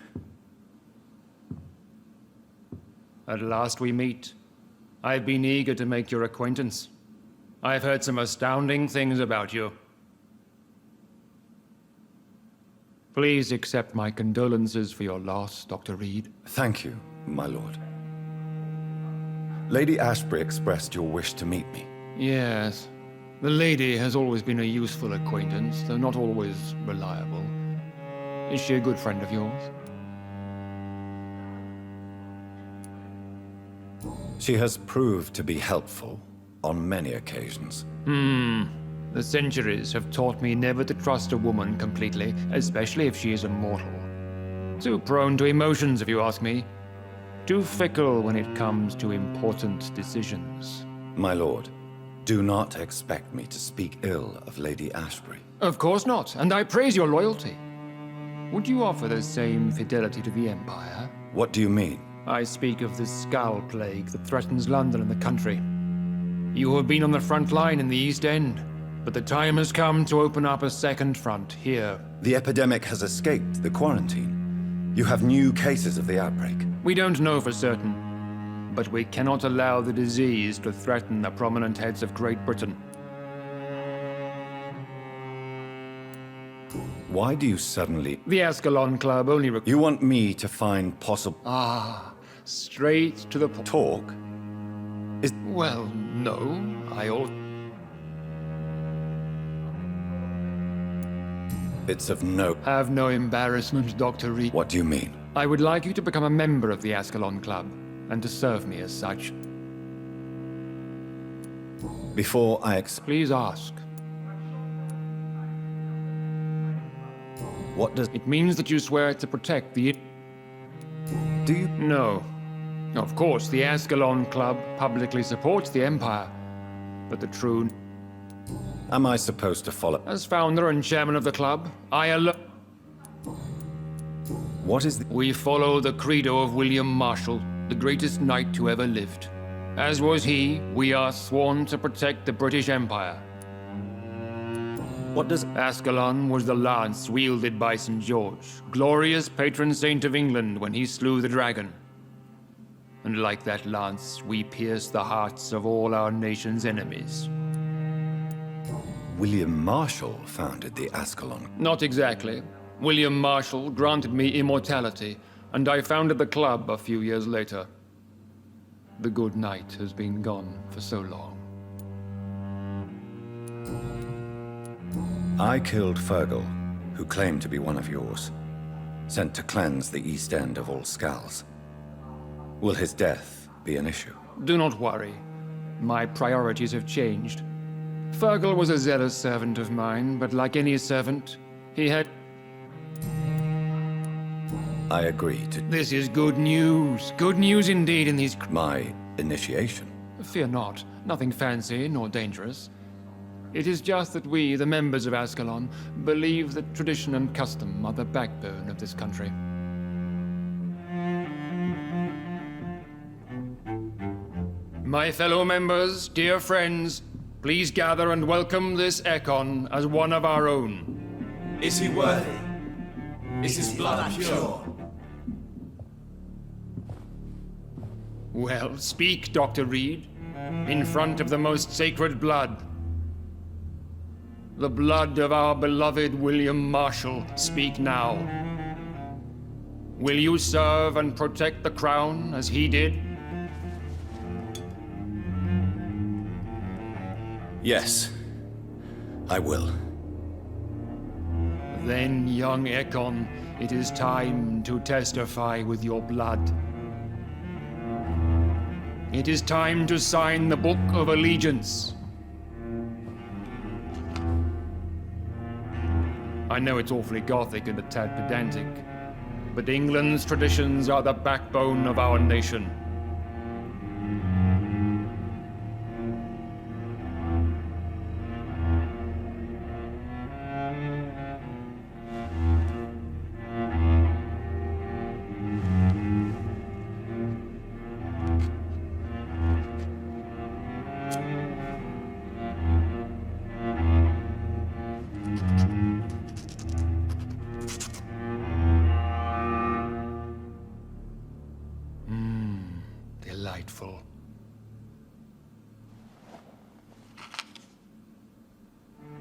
At last we meet. I've been eager to make your acquaintance. I've heard some astounding things about you. Please accept my condolences for your loss, Dr. Reed. Thank you, my lord. Lady Ashbury expressed your wish to meet me. Yes. The lady has always been a useful acquaintance, though not always reliable. Is she a good friend of yours? She has proved to be helpful on many occasions. The centuries have taught me never to trust a woman completely, especially if she is a mortal. Too prone to emotions, if you ask me. Too fickle when it comes to important decisions. My lord, do not expect me to speak ill of Lady Ashbury. Of course not, and I praise your loyalty. Would you offer the same fidelity to the Empire? What do you mean? I speak of the Skull Plague that threatens London and the country. You have been on the front line in the East End, but the time has come to open up a second front here. The epidemic has escaped the quarantine. You have new cases of the outbreak. We don't know for certain, but we cannot allow the disease to threaten the prominent heads of Great Britain. Why do you suddenly... The Ascalon Club only You want me to find possible... straight to the point. Talk? Well, no. It's of no... Have no embarrassment, Dr. Reed. What do you mean? I would like you to become a member of the Ascalon Club, and to serve me as such. Before I Please ask. What does... It means that you swear to protect the... Do you... No. Of course, the Ascalon Club publicly supports the Empire, but the true... Am I supposed to follow... As founder and chairman of the club, I alone... What is the... We follow the credo of William Marshall, the greatest knight who ever lived. As was he, we are sworn to protect the British Empire. What does... Ascalon was the lance wielded by St. George, glorious patron saint of England when he slew the dragon. And like that lance, we pierce the hearts of all our nation's enemies. William Marshall founded the Ascalon. Not exactly. William Marshall granted me immortality, and I founded the club a few years later. The good knight has been gone for so long. I killed Fergal, who claimed to be one of yours, sent to cleanse the East End of all Skulls. Will his death be an issue? Do not worry. My priorities have changed. Fergal was a zealous servant of mine, but like any servant, he had... I agree to... This is good news. Good news indeed in these... My initiation? Fear not. Nothing fancy nor dangerous. It is just that we, the members of Ascalon, believe that tradition and custom are the backbone of this country. My fellow members, dear friends, please gather and welcome this Ekon as one of our own. Is he worthy? Is his blood pure? Well, speak, Dr. Reed, in front of the most sacred blood. The blood of our beloved William Marshall, speak now. Will you serve and protect the crown as he did? Yes, I will. Then, young Ekon, it is time to testify with your blood. It is time to sign the Book of Allegiance. I know it's awfully gothic and a tad pedantic, but England's traditions are the backbone of our nation. Delightful.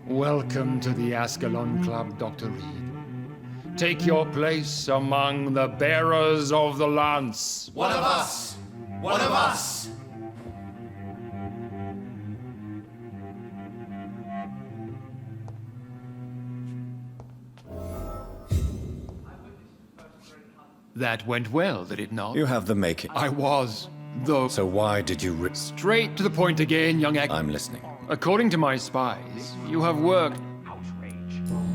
Welcome to the Ascalon Club, Dr. Reed. Take your place among the bearers of the lance. One of us! One of us! That went well, did it not? You have the making. I was, though. So why did you Straight to the point again, young I'm listening. According to my spies, you have worked...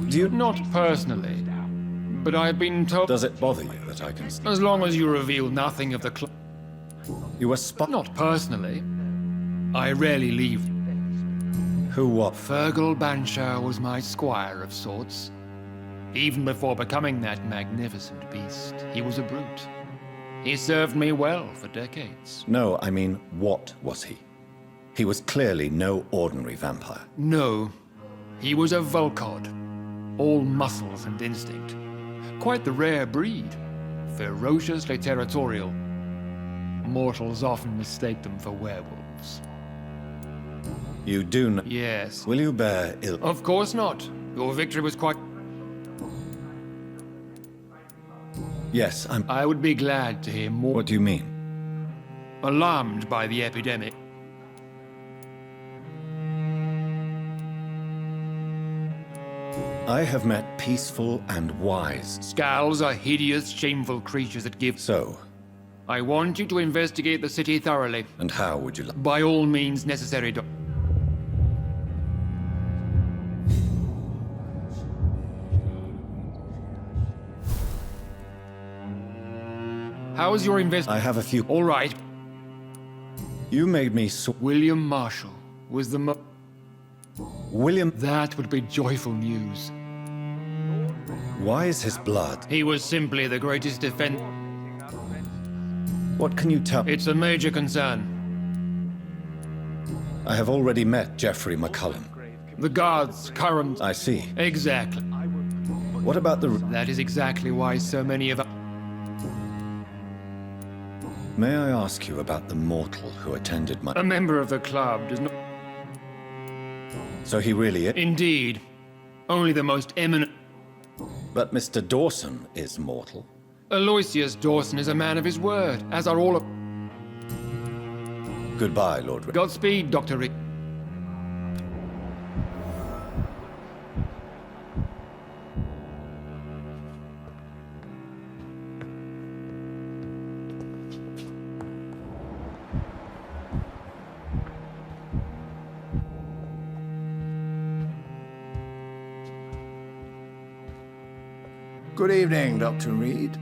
Do you... Not personally, but I've been told... Does it bother you that I can... As long as you reveal nothing of the You were Not personally. I rarely leave. Who what? Fergal Banshire was my squire of sorts. Even before becoming that magnificent beast, he was a brute. He served me well for decades. No, I mean, what was he? He was clearly no ordinary vampire. No, he was a Volcod. All muscles and instinct. Quite the rare breed. Ferociously territorial. Mortals often mistake them for werewolves. You do know... Yes. Will you bear ill... Of course not. Your victory was quite... Yes, I would be glad to hear more. What do you mean? Alarmed by the epidemic. I have met peaceful and wise. Skulls are hideous, shameful creatures that give... So? I want you to investigate the city thoroughly. And how would you like... By all means necessary, How's your I have a few... All right. You made me so... William Marshall was the William... That would be joyful news. Why is his blood? He was simply the greatest defender. What can you tell... It's a major concern. I have already met Geoffrey McCullum. The guard's current... I see. Exactly. What about the... That is exactly why so many of us... May I ask you about the mortal who attended my... A member of the club does not... So he really is? Indeed. Only the most eminent... But Mr. Dawson is mortal. Aloysius Dawson is a man of his word, as are all of... Goodbye, Lord Rick. Godspeed, Dr. Rick. Good evening, Dr. Reed.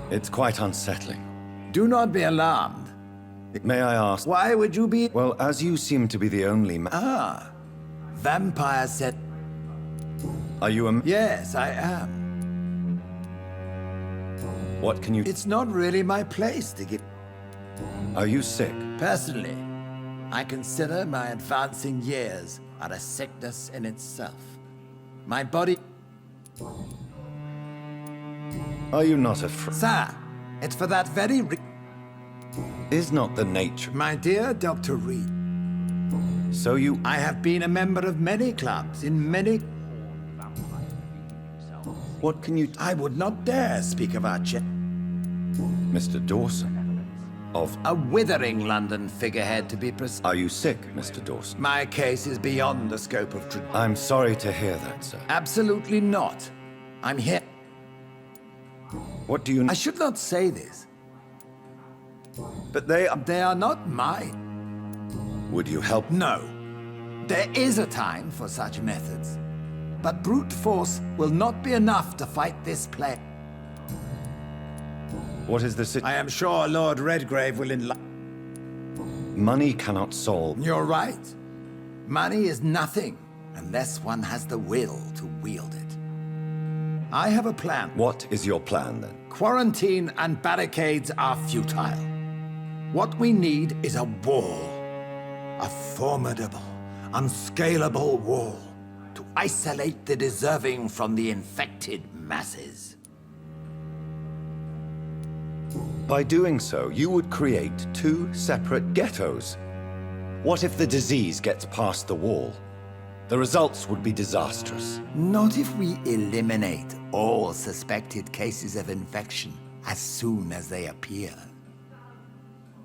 It's quite unsettling. Do not be alarmed. May I ask... Why would you be... Well, as you seem to be the only man... Ah. Vampire said... Are you a... Yes, I am. What can you... It's not really my place to give... Are you sick? Personally, I consider my advancing years are a sickness in itself. My body... Are you not afraid? Sir, it's for that very Is not the nature... My dear Dr. Reed. So you... I have been a member of many clubs in many... What can you... I would not dare speak of our Mr. Dawson. Of... A withering London figurehead, to be precise. Are you sick, Mr. Dawson? My case is beyond the scope of tradition. I'm sorry to hear that, sir. Absolutely not. I'm here... What do you... I should not say this. But they are not mine. Would you help? No. There is a time for such methods. But brute force will not be enough to fight this plague. What is the I am sure Lord Redgrave will Money cannot solve... You're right. Money is nothing unless one has the will to wield it. I have a plan. What is your plan, then? Quarantine and barricades are futile. What we need is a wall. A formidable, unscalable wall to isolate the deserving from the infected masses. By doing so, you would create two separate ghettos. What if the disease gets past the wall? The results would be disastrous. Not if we eliminate all suspected cases of infection as soon as they appear.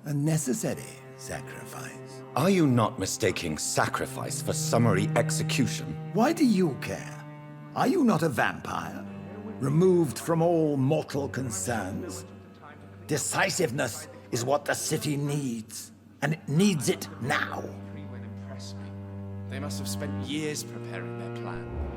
A necessary sacrifice. Are you not mistaking sacrifice for summary execution? Why do you care? Are you not a vampire? Removed from all mortal concerns? Decisiveness is what the city needs, and it needs it now. They must have spent years preparing their plan.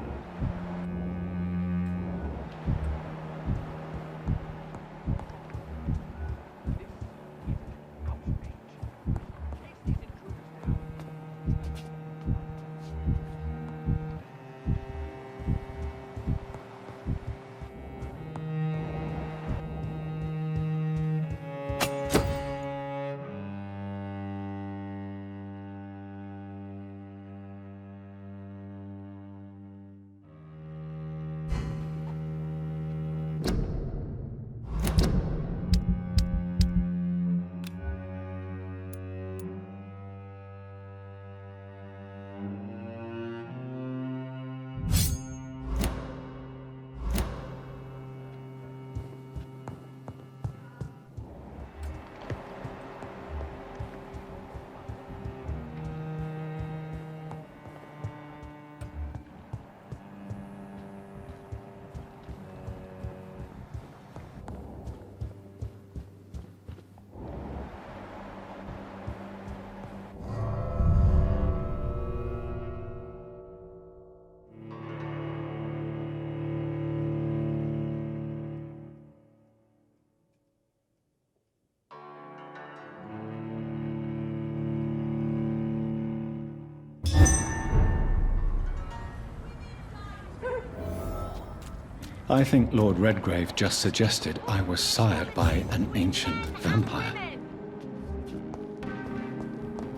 I think Lord Redgrave just suggested I was sired by an ancient vampire.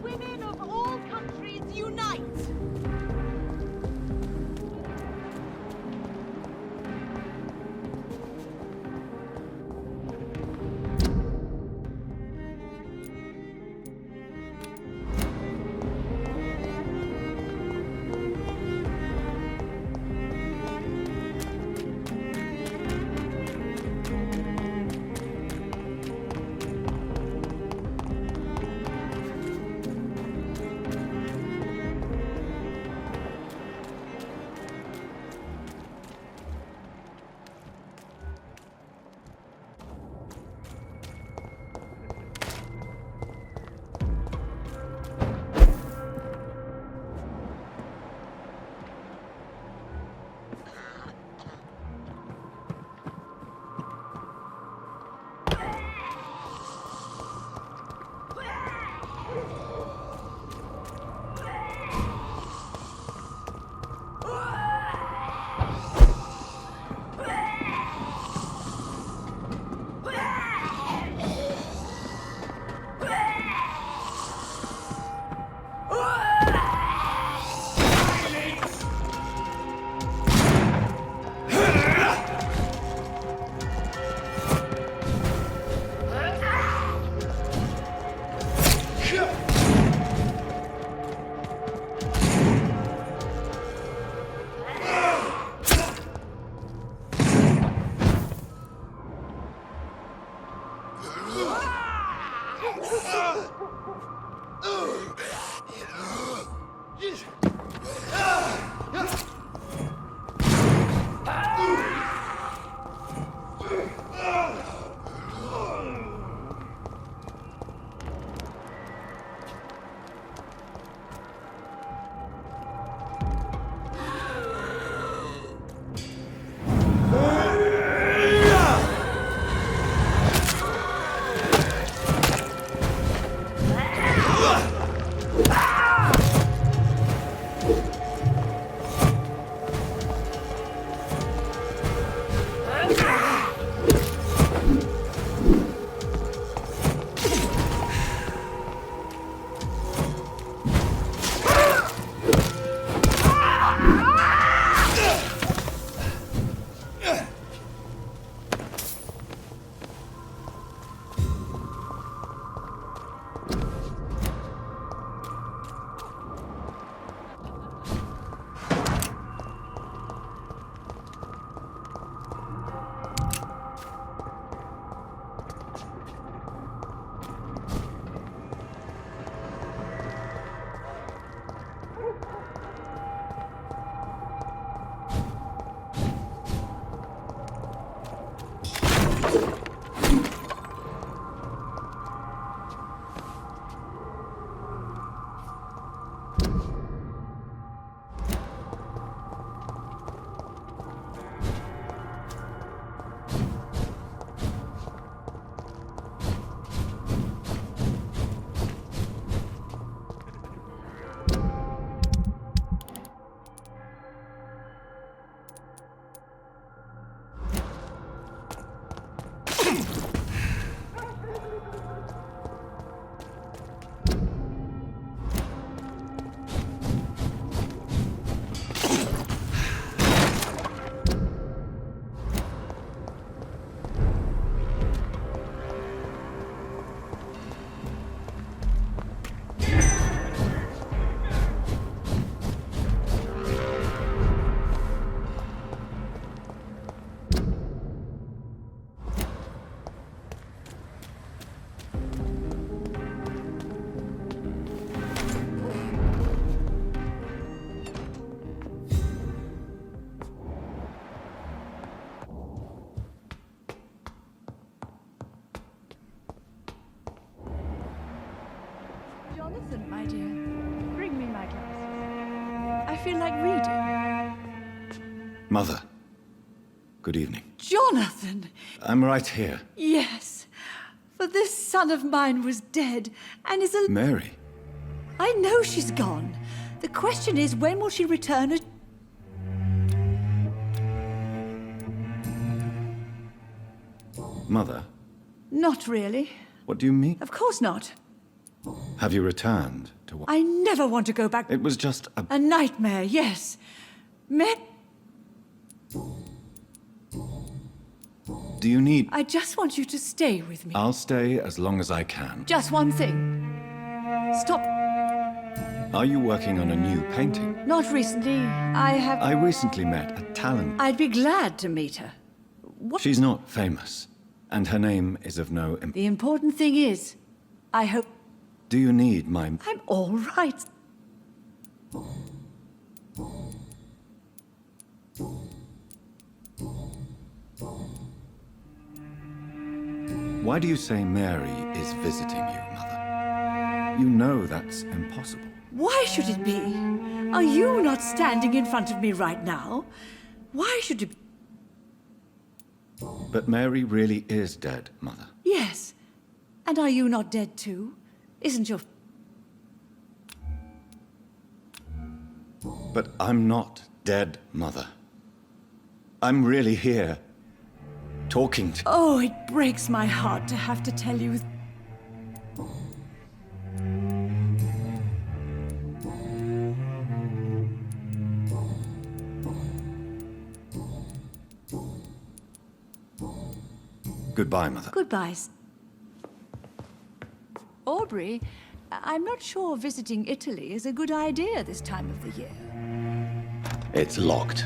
Women of all countries unite! Jonathan, my dear, bring me my glasses. I feel like reading. Mother, good evening. Jonathan! I'm right here. Yes, for this son of mine was dead and is a... Mary. I know she's gone. The question is, when will she return? Mother, Not really. what do you mean? Of course not. Have you returned to what? I never want to go back. It was just a... A nightmare, yes. Do you need... I just want you to stay with me. I'll stay as long as I can. Just one thing. Stop. Are you working on a new painting? Not recently. I recently met a talent. I'd be glad to meet her. She's not famous, and her name is of no importance. The important thing is, I hope... Do you need my... I'm all right. Why do you say Mary is visiting you, Mother? You know that's impossible. Why should it be? Are you not standing in front of me right now? Why should it be? But Mary really is dead, Mother. Yes. And are you not dead too? Isn't your... But I'm not dead, Mother. I'm really here, talking to... Oh, it breaks my heart to have to tell you... Goodbye, Mother. Goodbye. Aubrey, I'm not sure visiting Italy is a good idea this time of the year. It's locked.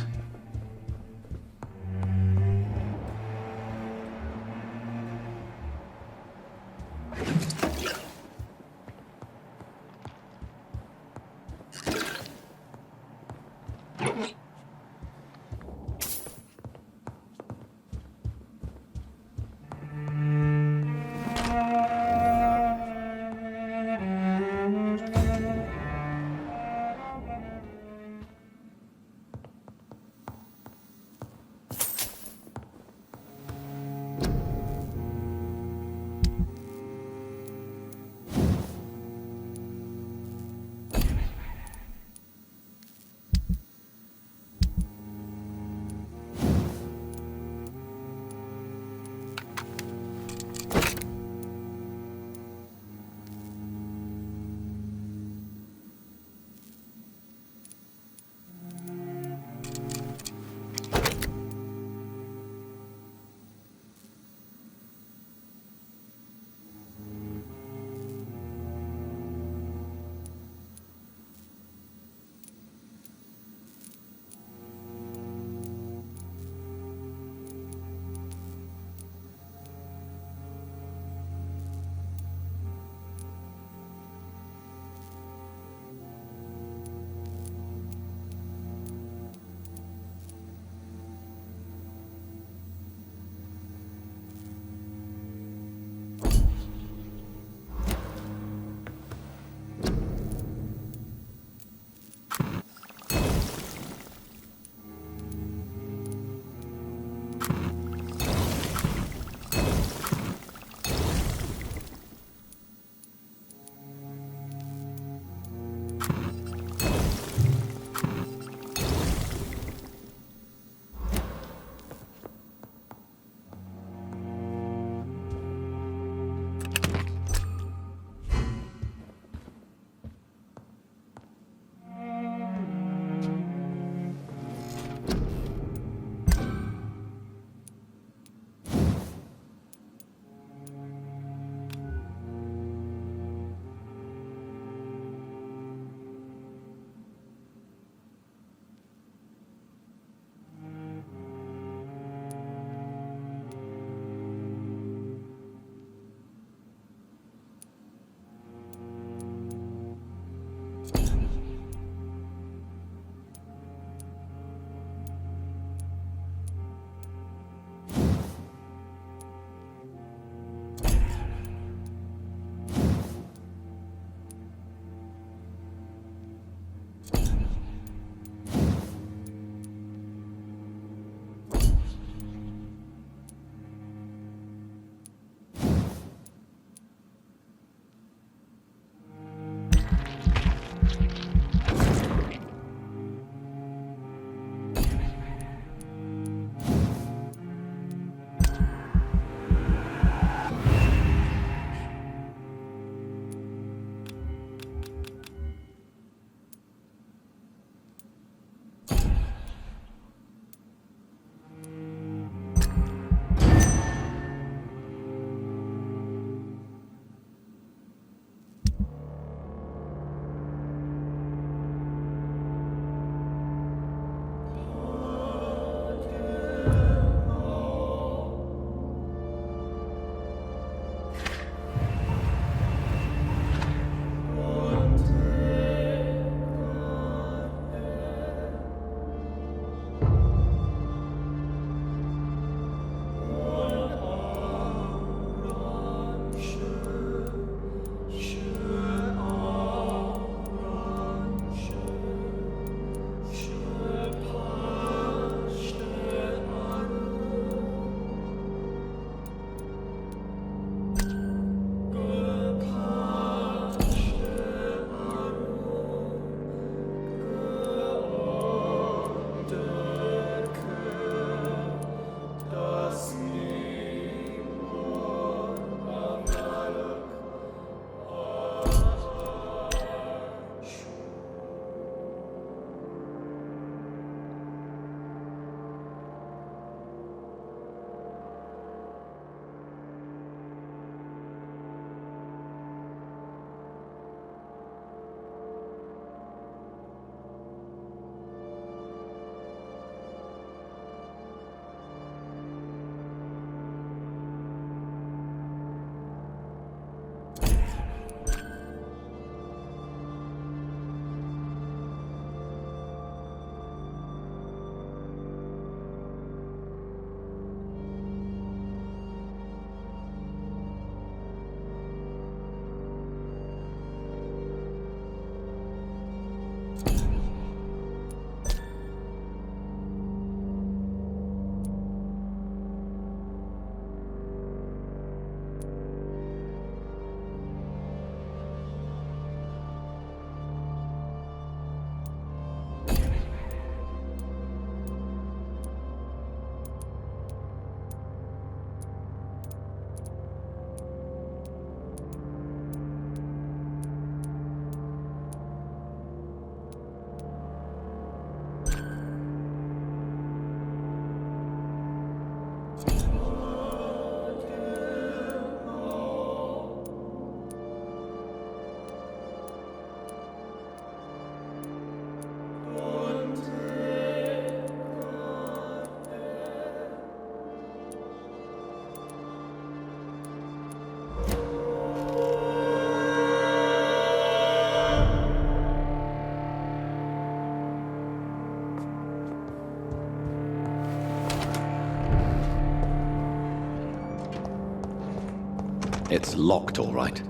It's locked, all right.